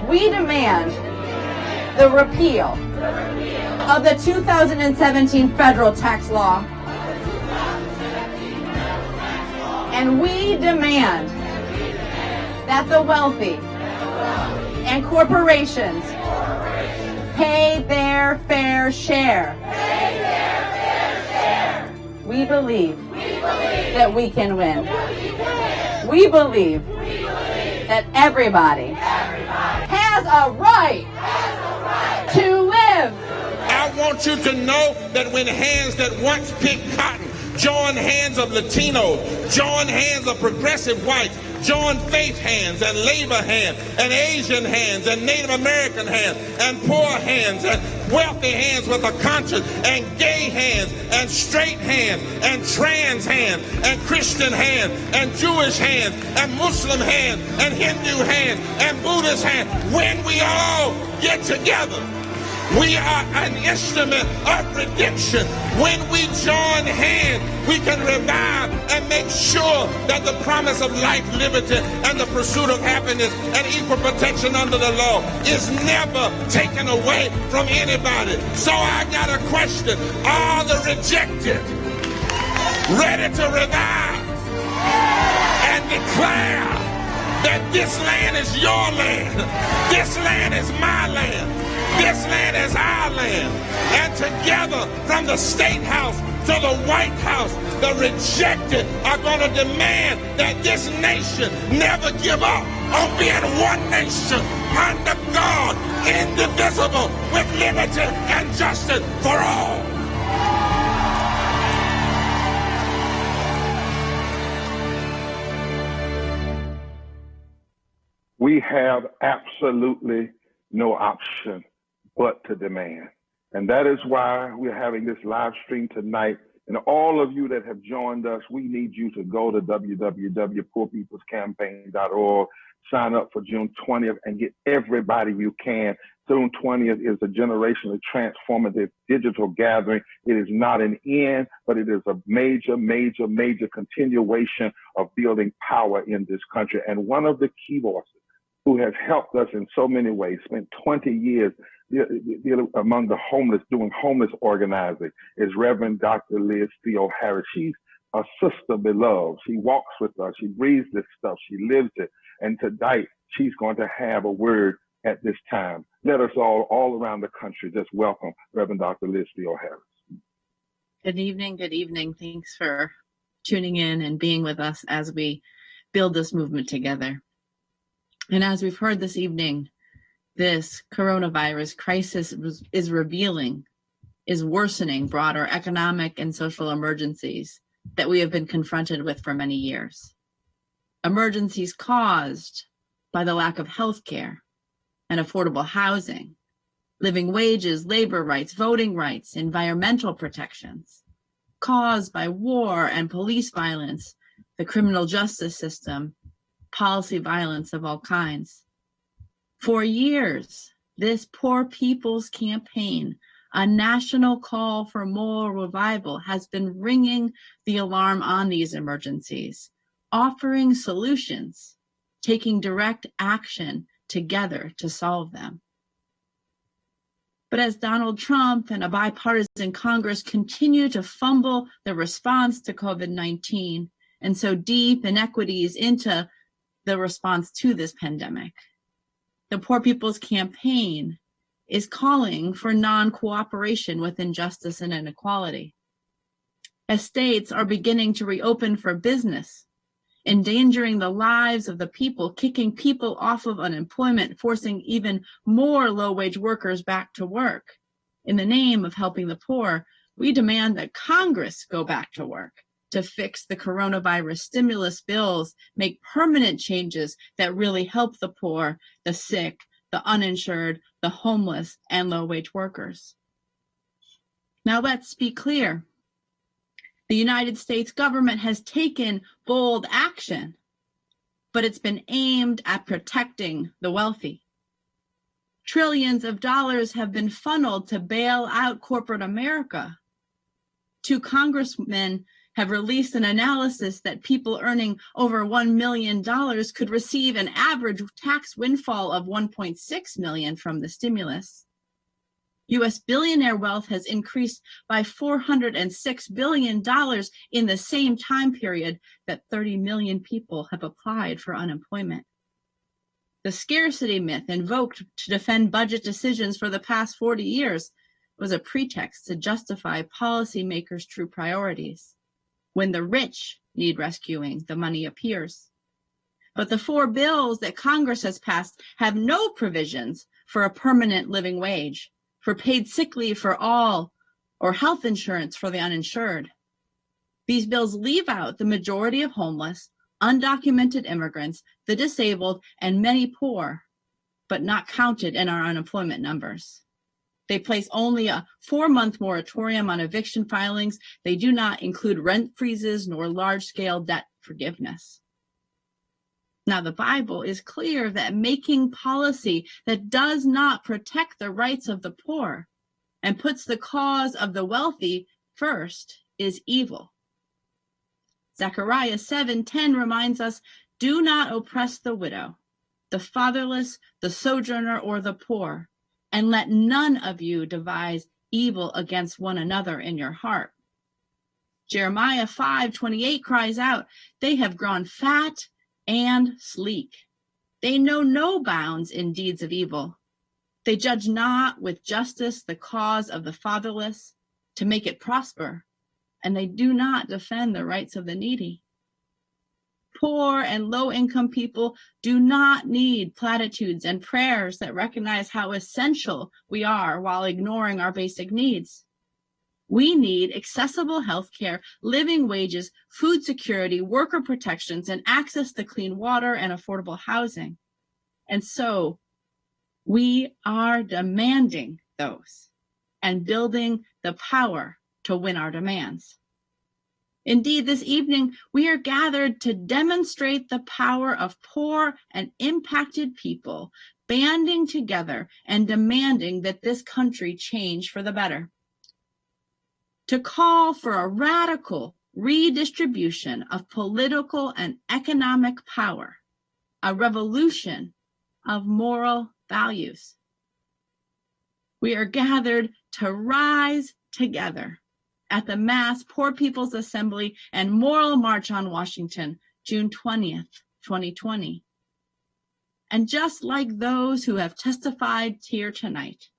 We demand the repeal of the 2017 federal tax law. And we demand that the wealthy and corporations pay their fair share. We believe that we can win. We believe that everybody has a right to live. I want you to know that when hands that once picked cotton join hands of Latinos, join hands of progressive whites, join faith hands and labor hands and Asian hands and Native American hands and poor hands and wealthy hands with a conscience and gay hands and straight hands and trans hands and Christian hands and Jewish hands and Muslim hands and Hindu hands and Buddhist hands. When we all get together, we are an instrument of redemption. When we join hands, we can revive and make sure that the promise of life, liberty, and the pursuit of happiness and equal protection under the law is never taken away from anybody. So I got a question. Are the rejected ready to revive and declare that this land is your land, this land is my land, this land is our land, and together from the State House to the White House, the rejected are going to demand that this nation never give up on being one nation under God, indivisible, with liberty and justice for all. We have absolutely no option but to demand. And that is why we're having this live stream tonight. And all of you that have joined us, we need you to go to www.poorpeoplescampaign.org, sign up for June 20th, and get everybody you can. June 20th is a generationally transformative digital gathering. It is not an end, but it is a major, major, major continuation of building power in this country. And one of the key voices who has helped us in so many ways, spent 20 years among the homeless, doing homeless organizing, is Reverend Dr. Liz Theoharis. She's a sister beloved. She walks with us. She breathes this stuff. She lives it. And tonight, she's going to have a word at this time. Let us all around the country, just welcome Reverend Dr. Liz Theoharis. Good evening. Good evening. Thanks for tuning in and being with us as we build this movement together. And as we've heard this evening, this coronavirus crisis is worsening broader economic and social emergencies that we have been confronted with for many years. Emergencies caused by the lack of health care and affordable housing, living wages, labor rights, voting rights, environmental protections, caused by war and police violence, the criminal justice system, policy violence of all kinds. For years, this Poor People's Campaign A national call for moral revival has been ringing the alarm on these emergencies, offering solutions, taking direct action together to solve them. But as Donald Trump and a bipartisan Congress continue to fumble the response to COVID-19 and sow deep inequities into the response to this pandemic, the Poor People's Campaign is calling for non-cooperation with injustice and inequality. As states are beginning to reopen for business, endangering the lives of the people, kicking people off of unemployment, forcing even more low-wage workers back to work. In the name of helping the poor, we demand that Congress go back to work to fix the coronavirus stimulus bills, make permanent changes that really help the poor, the sick, the uninsured, the homeless, and low-wage workers. Now let's be clear. The United States government has taken bold action, but it's been aimed at protecting the wealthy. Trillions of dollars have been funneled to bail out corporate America. 2 congressmen have released an analysis that people earning over $1 million could receive an average tax windfall of $1.6 million from the stimulus. U.S. billionaire wealth has increased by $406 billion in the same time period that 30 million people have applied for unemployment. The scarcity myth invoked to defend budget decisions for the past 40 years was a pretext to justify policymakers' true priorities. When the rich need rescuing, the money appears. But the 4 bills that Congress has passed have no provisions for a permanent living wage, for paid sick leave for all, or health insurance for the uninsured. These bills leave out the majority of homeless, undocumented immigrants, the disabled, and many poor, but not counted in our unemployment numbers. They place only a 4-month moratorium on eviction filings. They do not include rent freezes nor large-scale debt forgiveness. Now, the Bible is clear that making policy that does not protect the rights of the poor and puts the cause of the wealthy first is evil. Zechariah 7:10 reminds us, "Do not oppress the widow, the fatherless, the sojourner, or the poor, and let none of you devise evil against one another in your heart." Jeremiah 5:28 cries out, "They have grown fat and sleek. They know no bounds in deeds of evil. They judge not with justice the cause of the fatherless to make it prosper, and they do not defend the rights of the needy." Poor and low-income people do not need platitudes and prayers that recognize how essential we are while ignoring our basic needs. We need accessible health care, living wages, food security, worker protections, and access to clean water and affordable housing. And so we are demanding those and building the power to win our demands. Indeed, this evening, we are gathered to demonstrate the power of poor and impacted people banding together and demanding that this country change for the better. To call for a radical redistribution of political and economic power, a revolution of moral values. We are gathered to rise together at the Mass Poor People's Assembly and Moral March on Washington, June 20th, 2020. And just like those who have testified here tonight,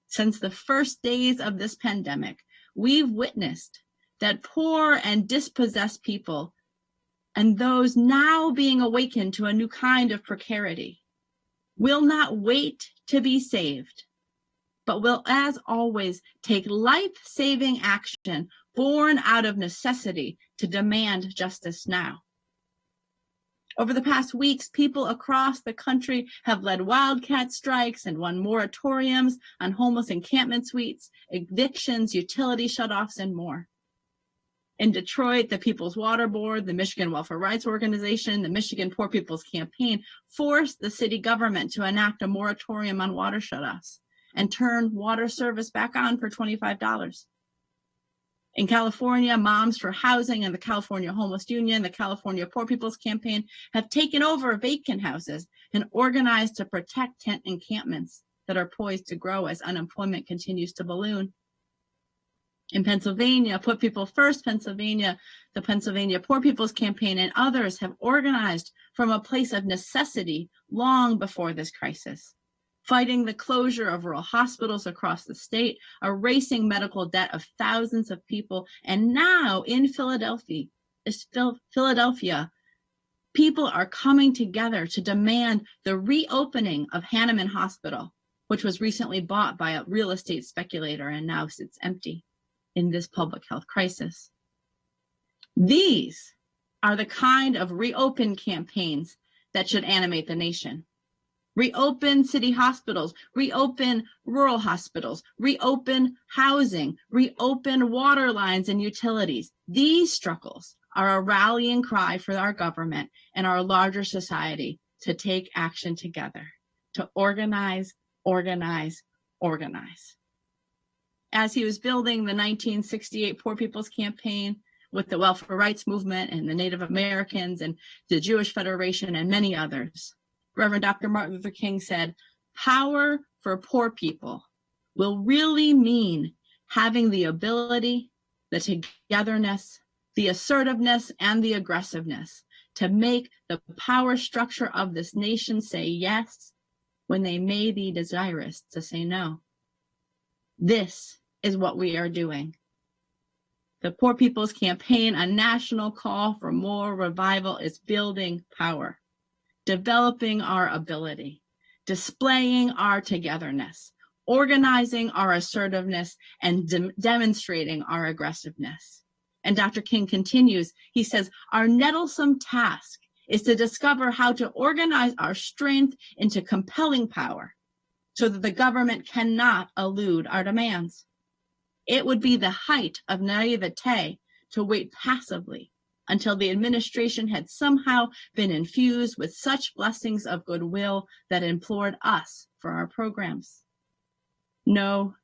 since the first days of this pandemic, we've witnessed that poor and dispossessed people and those now being awakened to a new kind of precarity will not wait to be saved, but will, as always, take life-saving action born out of necessity to demand justice now. Over the past weeks, people across the country have led wildcat strikes and won moratoriums on homeless encampment suites, evictions, utility shutoffs, and more. In Detroit, the People's Water Board, the Michigan Welfare Rights Organization, the Michigan Poor People's Campaign forced the city government to enact a moratorium on water shutoffs. and turn water service back on for $25. In California, Moms for Housing and the California Homeless Union, the California Poor People's Campaign have taken over vacant houses and organized to protect tent encampments that are poised to grow as unemployment continues to balloon. In Pennsylvania, Put People First Pennsylvania, the Pennsylvania Poor People's Campaign, and others have organized from a place of necessity long before this crisis, fighting the closure of rural hospitals across the state, erasing medical debt of thousands of people, and now in Philadelphia, people are coming together to demand the reopening of Hahnemann Hospital, which was recently bought by a real estate speculator and now sits empty in this public health crisis. These are the kind of reopen campaigns that should animate the nation. Reopen city hospitals, reopen rural hospitals, reopen housing, reopen water lines and utilities. These struggles are a rallying cry for our government and our larger society to take action together, to organize, organize, organize. As he was building the 1968 Poor People's Campaign with the Welfare Rights Movement and the Native Americans and the Jewish Federation and many others, Reverend Dr. Martin Luther King said, power for poor people will really mean having the ability, the togetherness, the assertiveness, and the aggressiveness to make the power structure of this nation say yes when they may be desirous to say no. This is what we are doing. The Poor People's Campaign, a national call for more revival, is building power, developing our ability, displaying our togetherness, organizing our assertiveness, and demonstrating our aggressiveness. And Dr. King continues, he says, our nettlesome task is to discover how to organize our strength into compelling power so that the government cannot elude our demands. It would be the height of naivete to wait passively until the administration had somehow been infused with such blessings of goodwill that implored us for our programs. No,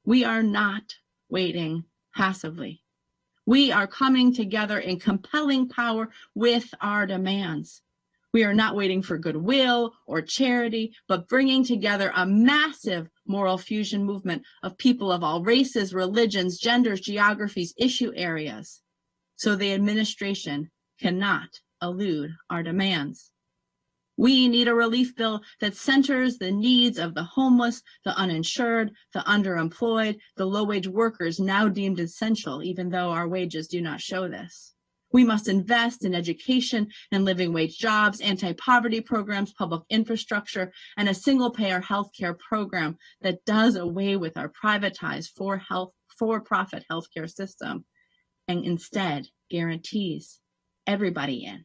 we are not waiting passively. We are coming together in compelling power with our demands. We are not waiting for goodwill or charity, but bringing together a massive moral fusion movement of people of all races, religions, genders, geographies, issue areas, so the administration cannot elude our demands. We need a relief bill that centers the needs of the homeless, the uninsured, the underemployed, the low-wage workers now deemed essential, even though our wages do not show this. We must invest in education and living wage jobs, anti-poverty programs, public infrastructure, and a single-payer healthcare program that does away with our privatized for-profit healthcare system and instead guarantees everybody in,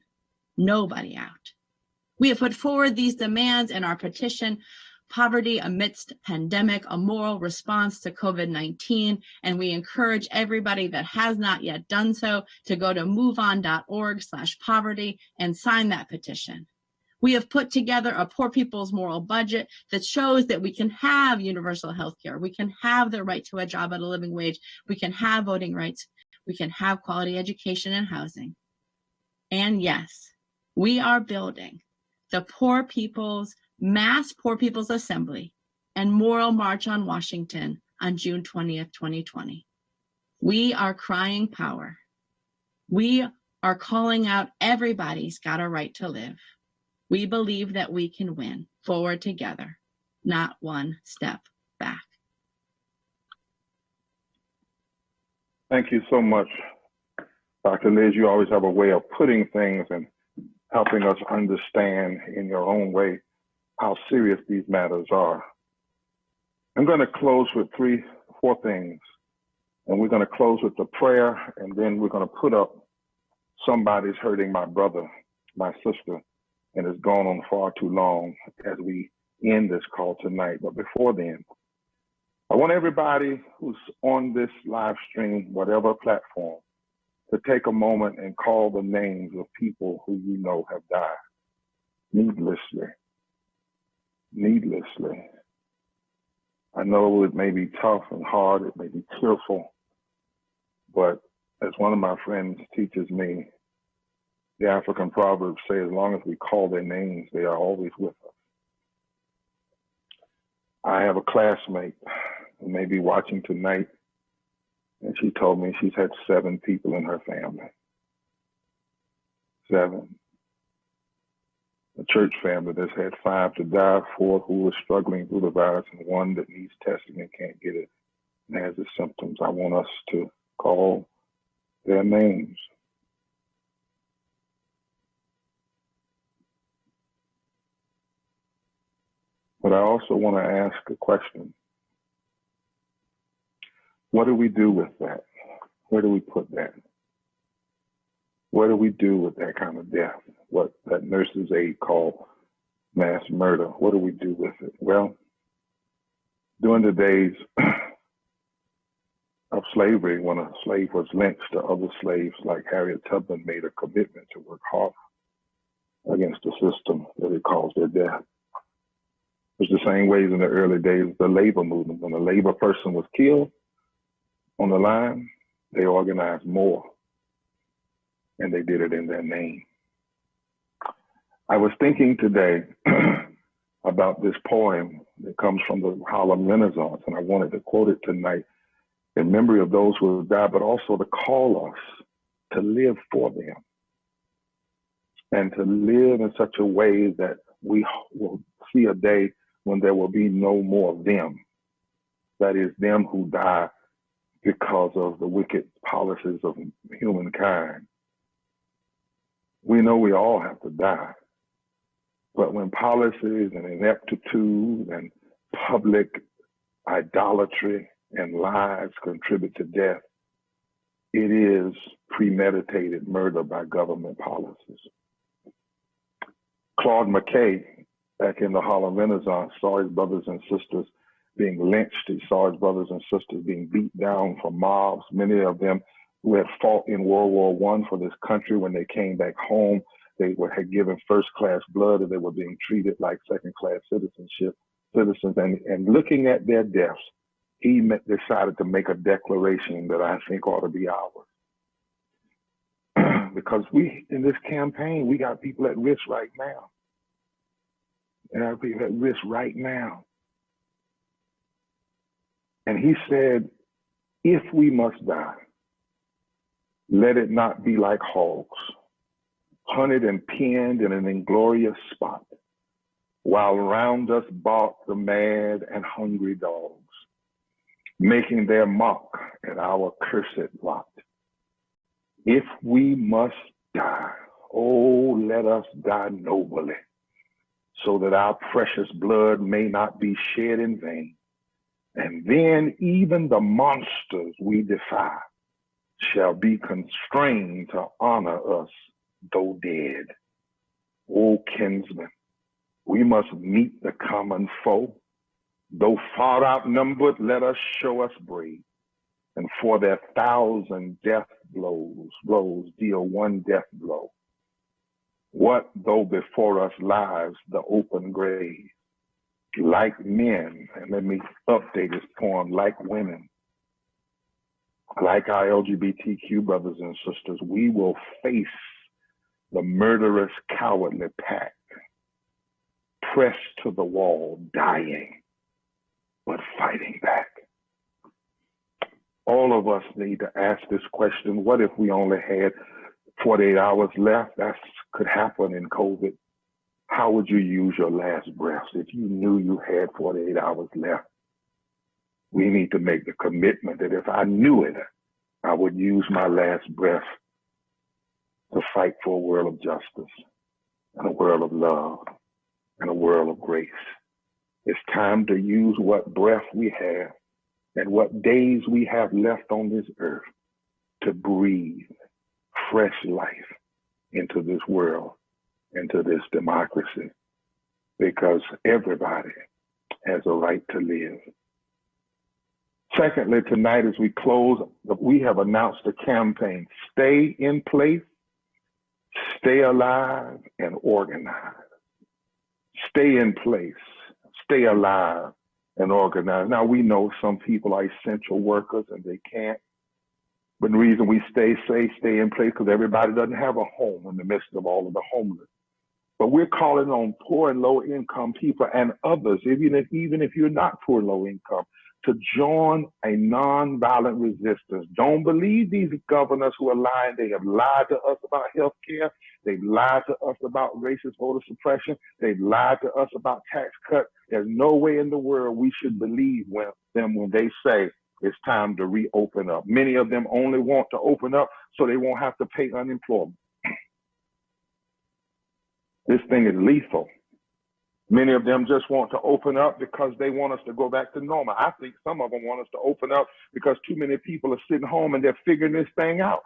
nobody out. We have put forward these demands in our petition, Poverty Amidst Pandemic, a Moral Response to COVID-19, and we encourage everybody that has not yet done so to go to moveon.org/poverty and sign that petition. We have put together a Poor People's Moral Budget that shows that we can have universal health care, we can have the right to a job at a living wage, we can have voting rights, we can have quality education and housing. And yes, we are building the Mass Poor People's Assembly and Moral March on Washington on June 20th, 2020. We are crying power. We are calling out everybody's got a right to live. We believe that we can win forward together, not one step back. Thank you so much, Dr. Liz. You always have a way of putting things and helping us understand in your own way how serious these matters are. I'm going to close with four things. And we're going to close with the prayer, and then we're going to put up somebody's hurting my brother, my sister, and it's gone on far too long as we end this call tonight. But before then, I want everybody who's on this live stream, whatever platform, to take a moment and call the names of people who you know have died needlessly. I know it may be tough and hard, it may be tearful, but as one of my friends teaches me, the African proverbs say, as long as we call their names, they are always with us. I have a classmate who may be watching tonight, and she told me she's had 7 people in her family. 7. A church family that's had 5 to die, 4 who are struggling through the virus, and 1 that needs testing and can't get it and has the symptoms. I want us to call their names. But I also want to ask a question. What do we do with that? Where do we put that? What do we do with that kind of death? What that nurse's aide called mass murder. What do we do with it? Well, during the days of slavery, when a slave was lynched, the other slaves like Harriet Tubman made a commitment to work hard against the system that had caused their death. It's the same ways in the early days of the labor movement. When a labor person was killed on the line, they organized more, and they did it in their name. I was thinking today about this poem that comes from the Harlem Renaissance, and I wanted to quote it tonight in memory of those who have died, but also to call us to live for them and to live in such a way that we will see a day when there will be no more them. That is, them who die because of the wicked policies of humankind. We know we all have to die. But when policies and ineptitude and public idolatry and lies contribute to death, it is premeditated murder by government policies. Claude McKay, back in the Harlem Renaissance, saw his brothers and sisters being lynched. He saw his brothers and sisters being beat down from mobs, many of them who had fought in World War I for this country. When they came back home, they had given first-class blood, and they were being treated like second-class citizens. And looking at their deaths, he decided to make a declaration that I think ought to be ours. Because we, in this campaign, we got people at risk right now. And our people at risk right now. And he said, if we must die, let it not be like hogs, hunted and pinned in an inglorious spot, while round us bark the mad and hungry dogs, making their mock at our cursed lot. If we must die, oh, let us die nobly, so that our precious blood may not be shed in vain. And then even the monsters we defy shall be constrained to honor us, though dead. O kinsmen, we must meet the common foe. Though far outnumbered, let us show us brave. And for their 1,000 death blows deal one death blow. What though before us lies the open grave? Like men, and let me update this poem, like women, like our LGBTQ brothers and sisters, we will face the murderous, cowardly pack, pressed to the wall, dying, but fighting back. All of us need to ask this question: what if we only had 48 hours left? That could happen in COVID. How would you use your last breath if you knew you had 48 hours left? We need to make the commitment that if I knew it, I would use my last breath to fight for a world of justice and a world of love and a world of grace. It's time to use what breath we have and what days we have left on this earth to breathe fresh life into this world, into this democracy, because everybody has a right to live. Secondly, tonight as we close, we have announced a campaign: stay in place, stay alive, and organize. Stay in place, stay alive, and organize. Now, we know some people are essential workers and they can't. But the reason we stay safe, stay in place, because everybody doesn't have a home in the midst of all of the homeless. But we're calling on poor and low income people and others, even if you're not poor and low income, to join a nonviolent resistance. Don't believe these governors who are lying. They have lied to us about health care. They've lied to us about racist voter suppression. They've lied to us about tax cuts. There's no way in the world we should believe them when they say it's time to reopen up. Many of them only want to open up so they won't have to pay unemployment. This thing is lethal. Many of them just want to open up because they want us to go back to normal. I think some of them want us to open up because too many people are sitting home and they're figuring this thing out.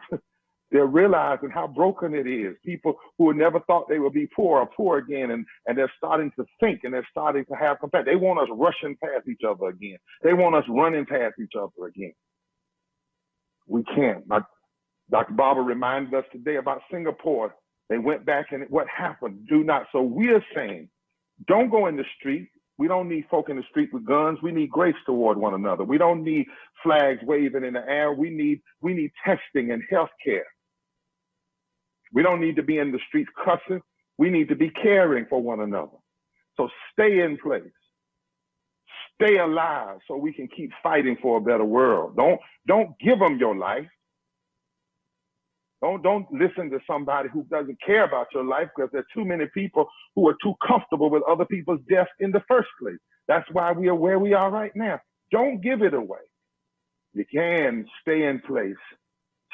They're realizing how broken it is. People who never thought they would be poor are poor again, and they're starting to think and they're starting to have compassion. They want us rushing past each other again. They want us running past each other again. We can't. Dr. Barber reminded us today about Singapore. They went back and what happened? Do not. So we're saying, don't go in the street. We don't need folk in the street with guns. We need grace toward one another. We don't need flags waving in the air. We need testing and health care. We don't need to be in the streets cussing. We need to be caring for one another. So stay in place. Stay alive so we can keep fighting for a better world. Don't give them your life. Don't listen to somebody who doesn't care about your life, because there are too many people who are too comfortable with other people's death in the first place. That's why we are where we are right now. Don't give it away. You can stay in place,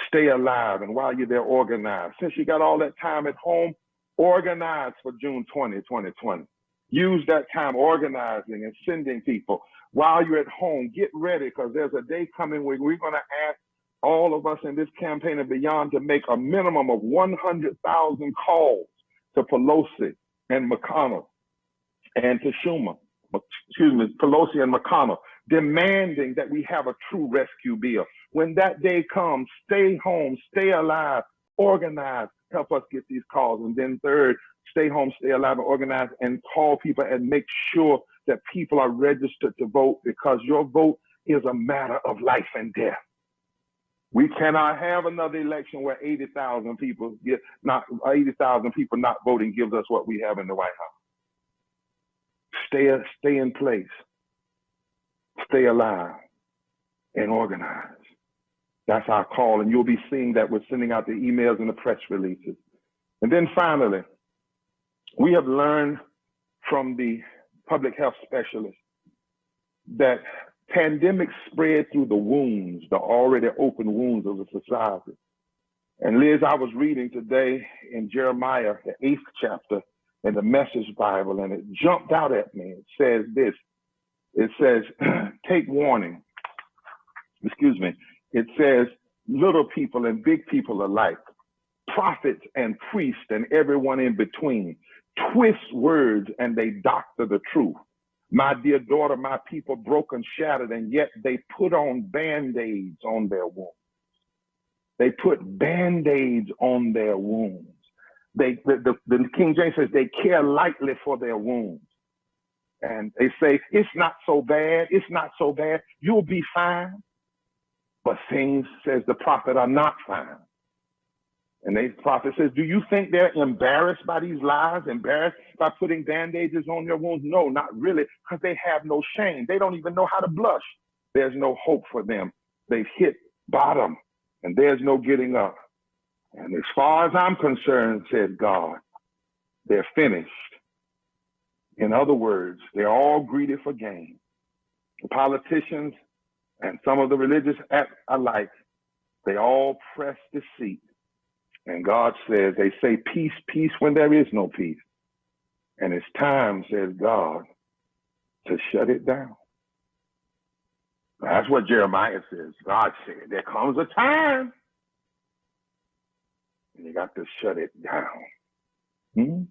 stay alive, and while you're there, organize. Since you got all that time at home, organize for June 20, 2020. Use that time organizing and sending people. While you're at home, get ready, because there's a day coming where we're going to ask all of us in this campaign and beyond to make a minimum of 100,000 calls to Pelosi and McConnell and to Schumer, Pelosi and McConnell, demanding that we have a true rescue bill. When that day comes, stay home, stay alive, organize, help us get these calls. And then third, stay home, stay alive, and organize, and call people and make sure that people are registered to vote, because your vote is a matter of life and death. We cannot have another election where 80,000 people not voting gives us what we have in the White House. Stay in place, stay alive, and organize. That's our call, and you'll be seeing that we're sending out the emails and the press releases. And then finally, we have learned from the public health specialists that pandemics spread through the wounds, the already open wounds of the society. And Liz, I was reading today in Jeremiah, the 8th chapter in the Message Bible, and it jumped out at me. It says this. It says, take warning. It says, little people and big people alike, prophets and priests and everyone in between, twist words and they doctor the truth. My dear daughter, my people broken, shattered, and yet they put on Band-Aids on their wounds. They put Band-Aids on their wounds. The King James says they care lightly for their wounds. And they say, it's not so bad, it's not so bad, you'll be fine. But things, says the prophet, are not fine. And the prophet says, do you think they're embarrassed by these lies, embarrassed by putting Band-Aids on their wounds? No, not really, because they have no shame. They don't even know how to blush. There's no hope for them. They've hit bottom, and there's no getting up. And as far as I'm concerned, said God, they're finished. In other words, they're all greedy for gain. The politicians and some of the religious alike, they all press deceit. And God says, they say peace, peace when there is no peace. And it's time, says God, to shut it down. That's what Jeremiah says. God said, there comes a time and you got to shut it down.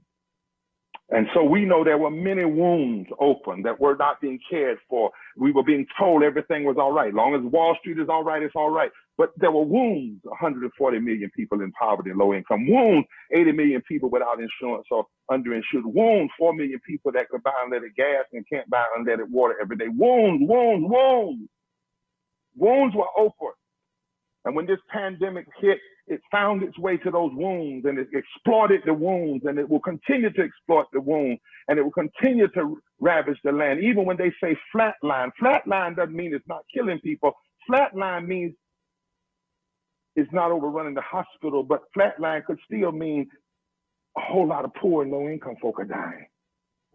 And so we know there were many wounds open that were not being cared for. We were being told everything was all right. Long as Wall Street is all right, it's all right. But there were wounds, 140 million people in poverty and low income. Wounds, 80 million people without insurance or underinsured. Wounds, 4 million people that could buy unleaded gas and can't buy unleaded water every day. Wounds, wounds, wounds. Wounds were open. And when this pandemic hit, it found its way to those wounds and it exploited the wounds, and it will continue to exploit the wounds, and it will continue to ravage the land. Even when they say flatline, flatline doesn't mean it's not killing people. Flatline means it's not overrunning the hospital, but flatline could still mean a whole lot of poor and low income folk are dying.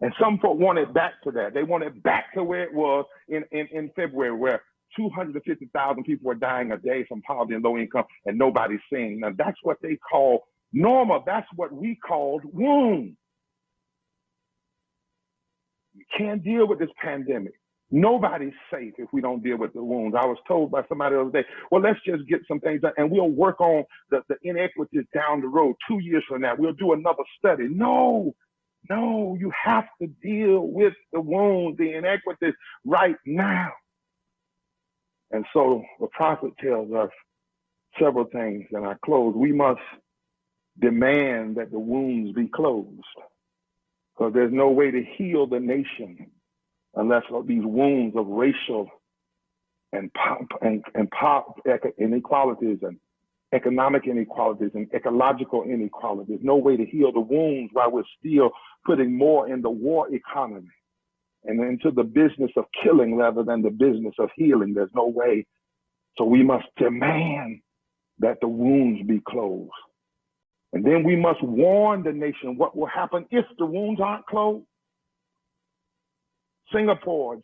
And some folk want it back to that. They want it back to where it was in February, where 250,000 people were dying a day from poverty and low income, and nobody's saying. Now that's what they call normal. That's what we called wounds. You can't deal with this pandemic. Nobody's safe if we don't deal with the wounds. I was told by somebody the other day, well, let's just get some things done and we'll work on the inequities down the road. 2 years from now, we'll do another study. No, you have to deal with the wounds, the inequities right now. And so the prophet tells us several things, and I close. We must demand that the wounds be closed, because there's no way to heal the nation unless these wounds of racial and inequalities and economic inequalities and ecological inequalities. No way to heal the wounds while we're still putting more in the war economy and into the business of killing rather than the business of healing. There's no way. So we must demand that the wounds be closed. And then we must warn the nation what will happen if the wounds aren't closed. Singapore,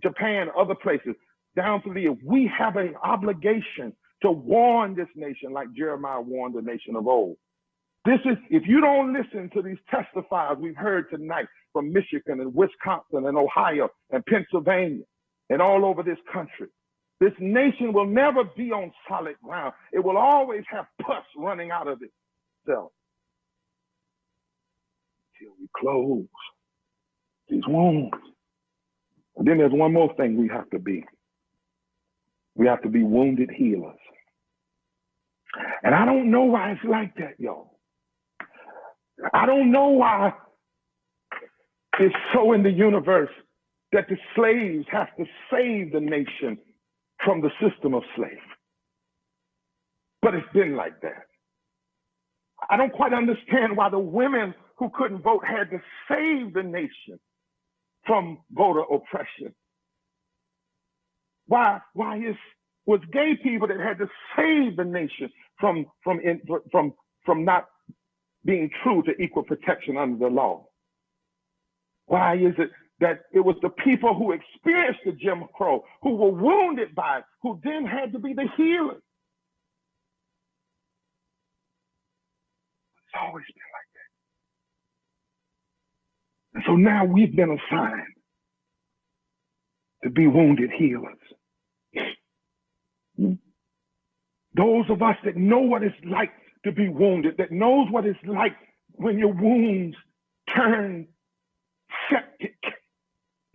Japan, other places, down through the years, we have an obligation to warn this nation like Jeremiah warned the nation of old. This is, if you don't listen to these testifiers we've heard tonight from Michigan and Wisconsin and Ohio and Pennsylvania and all over this country, this nation will never be on solid ground. It will always have pus running out of itself until we close these wounds. And then there's one more thing we have to be. We have to be wounded healers. And I don't know why it's like that, y'all. I don't know why it's so in the universe that the slaves have to save the nation from the system of slavery. But it's been like that. I don't quite understand why the women who couldn't vote had to save the nation from voter oppression. Why was gay people that had to save the nation from not being true to equal protection under the law? Why is it that it was the people who experienced the Jim Crow, who were wounded by it, who then had to be the healers? It's always been like that. And so now we've been assigned to be wounded healers. Those of us that know what it's like to be wounded, that knows what it's like when your wounds turn septic,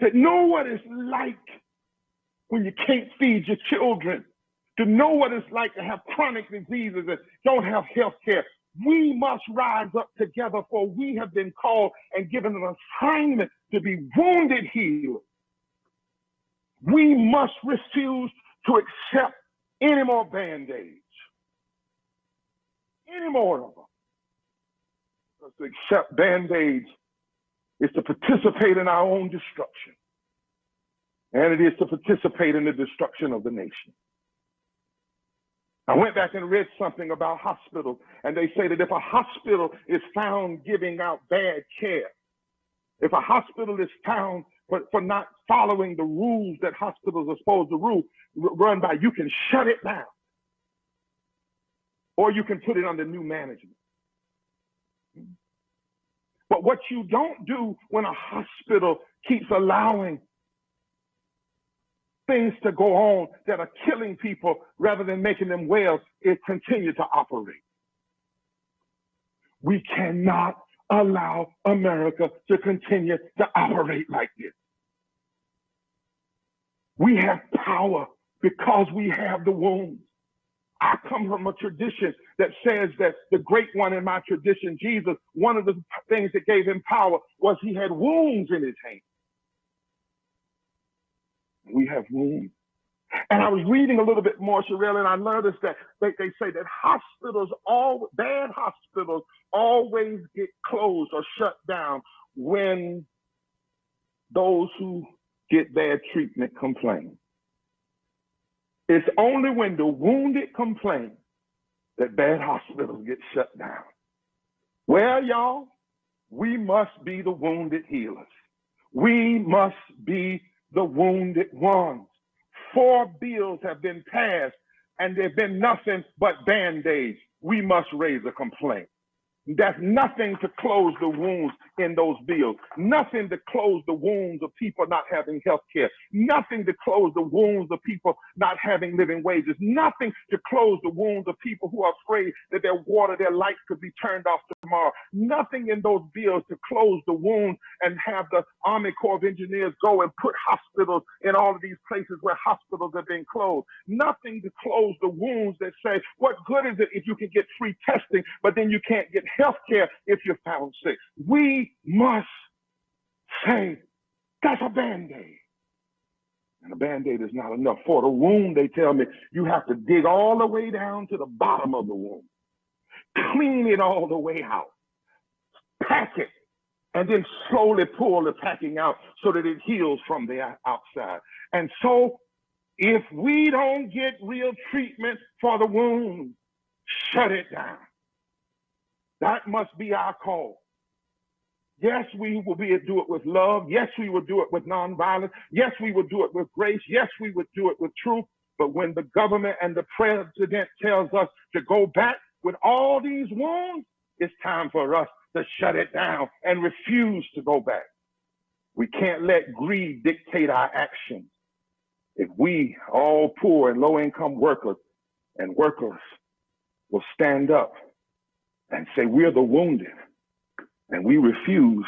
that know what it's like when you can't feed your children, to know what it's like to have chronic diseases and don't have health care. We must rise up together, for we have been called and given an assignment to be wounded healers. We must refuse to accept any more Band-Aids, any more of them. Because to accept Band-Aids is to participate in our own destruction. And it is to participate in the destruction of the nation. I went back and read something about hospitals, and they say that if a hospital is found giving out bad care, if a hospital is found for not following the rules that hospitals are supposed to run by, you can shut it down. Or you can put it under new management. But what you don't do when a hospital keeps allowing things to go on that are killing people rather than making them well is continue to operate. We cannot allow America to continue to operate like this. We have power because we have the wounds. I come from a tradition that says that the great one in my tradition, Jesus, one of the things that gave him power was he had wounds in his hands. We have wounds. And I was reading a little bit more, Sherelle, and I noticed that they say that bad hospitals always get closed or shut down when those who get bad treatment complain. It's only when the wounded complain that bad hospitals get shut down. Well, y'all, we must be the wounded healers. We must be the wounded ones. 4 bills have been passed and there've been nothing but Band-Aids. We must raise a complaint. There's nothing to close the wounds in those bills. Nothing to close the wounds of people not having health care. Nothing to close the wounds of people not having living wages. Nothing to close the wounds of people who are afraid that their water, their lights could be turned off tomorrow. Nothing in those bills to close the wounds and have the Army Corps of Engineers go and put hospitals in all of these places where hospitals have been closed. Nothing to close the wounds that say, what good is it if you can get free testing, but then you can't get health care if you're found sick? We must say that's a Band-Aid. And a Band-Aid is not enough. For the wound, they tell me, you have to dig all the way down to the bottom of the wound, clean it all the way out, pack it, and then slowly pull the packing out so that it heals from the outside. And so if we don't get real treatment for the wound, shut it down. That must be our call. Yes, we will do it with love. Yes, we will do it with nonviolence. Yes, we will do it with grace. Yes, we would do it with truth. But when the government and the president tells us to go back with all these wounds, it's time for us to shut it down and refuse to go back. We can't let greed dictate our actions. If we, all poor and low-income workers and workers, will stand up and say we're the wounded, and we refuse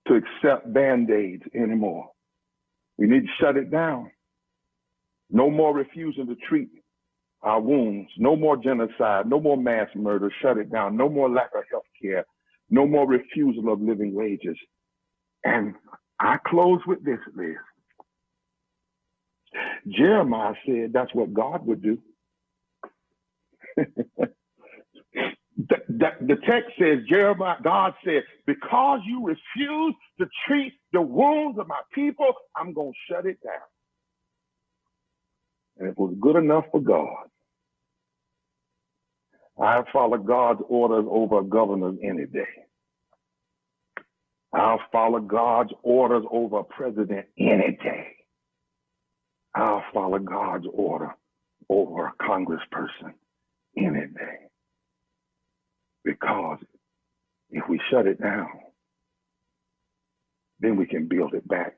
to accept Band-Aids anymore. We need to shut it down. No more refusing to treat our wounds. No more genocide. No more mass murder. Shut it down. No more lack of health care. No more refusal of living wages. And I close with this, Liz. Jeremiah said that's what God would do. The text says, God said, because you refuse to treat the wounds of my people, I'm going to shut it down. And it was good enough for God. I follow God's orders over governors any day. I'll follow God's orders over a president any day. I'll follow God's order over a congressperson any day. Because if we shut it down, then we can build it back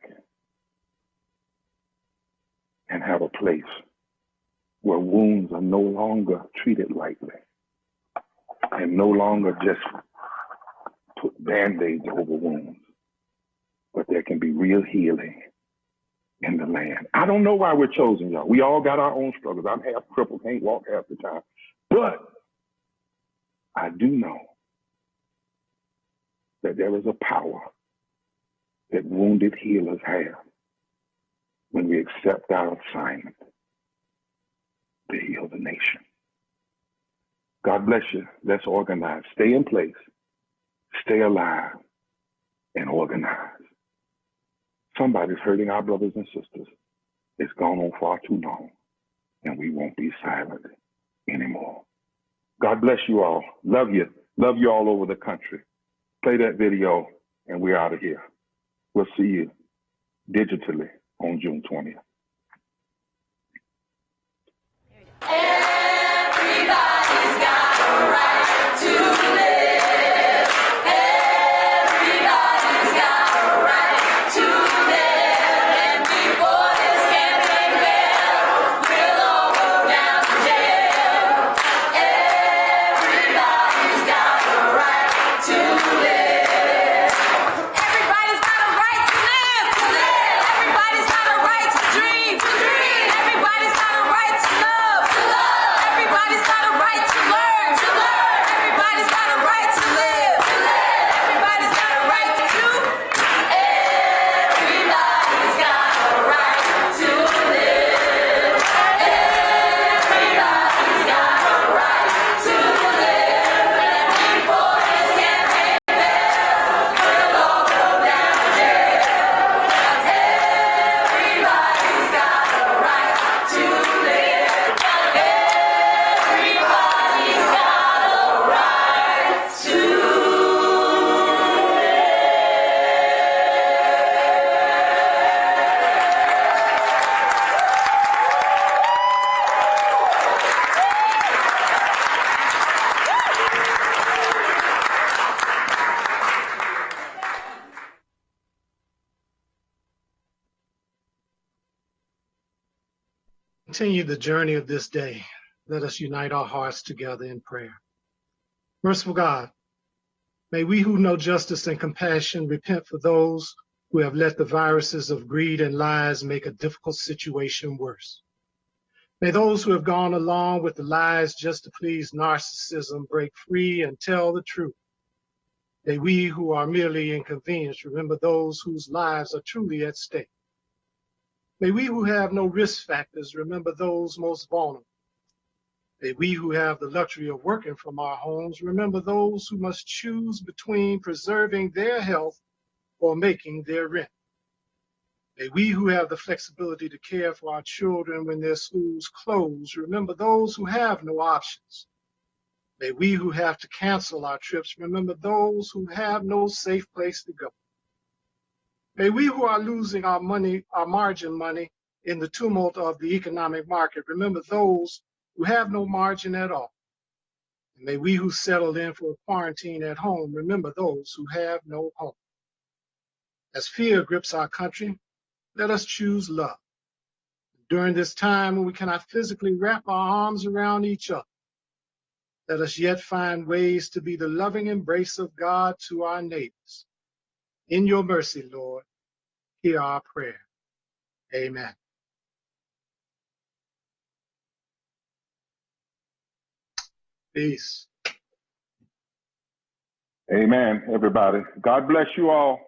and have a place where wounds are no longer treated lightly and no longer just put Band-Aids over wounds, but there can be real healing in the land. I don't know why we're chosen, y'all. We all got our own struggles. I'm half crippled, can't walk half the time. But I do know that there is a power that wounded healers have when we accept our assignment to heal the nation. God bless you. Let's organize. Stay in place. Stay alive and organize. Somebody's hurting our brothers and sisters. It's gone on far too long, and we won't be silent anymore. God bless you all. Love you. Love you all over the country. Play that video, and we're out of here. We'll see you digitally on June 20th. Everybody's got a right to live. Everybody's got a right to live. And before this campaign fails, we'll all go down to jail. Everybody's got a right to live. continue the journey of this day, let us unite our hearts together in prayer. Merciful God, may we who know justice and compassion repent for those who have let the viruses of greed and lies make a difficult situation worse. May those who have gone along with the lies just to please narcissism break free and tell the truth. May we who are merely inconvenienced remember those whose lives are truly at stake. May we who have no risk factors remember those most vulnerable. May we who have the luxury of working from our homes remember those who must choose between preserving their health or making their rent. May we who have the flexibility to care for our children when their schools close remember those who have no options. May we who have to cancel our trips remember those who have no safe place to go. May we who are losing our margin money in the tumult of the economic market remember those who have no margin at all. And may we who settled in for a quarantine at home remember those who have no home. As fear grips our country, let us choose love. During this time when we cannot physically wrap our arms around each other, let us yet find ways to be the loving embrace of God to our neighbors. In your mercy, Lord, hear our prayer. Amen. Peace. Amen, everybody. God bless you all.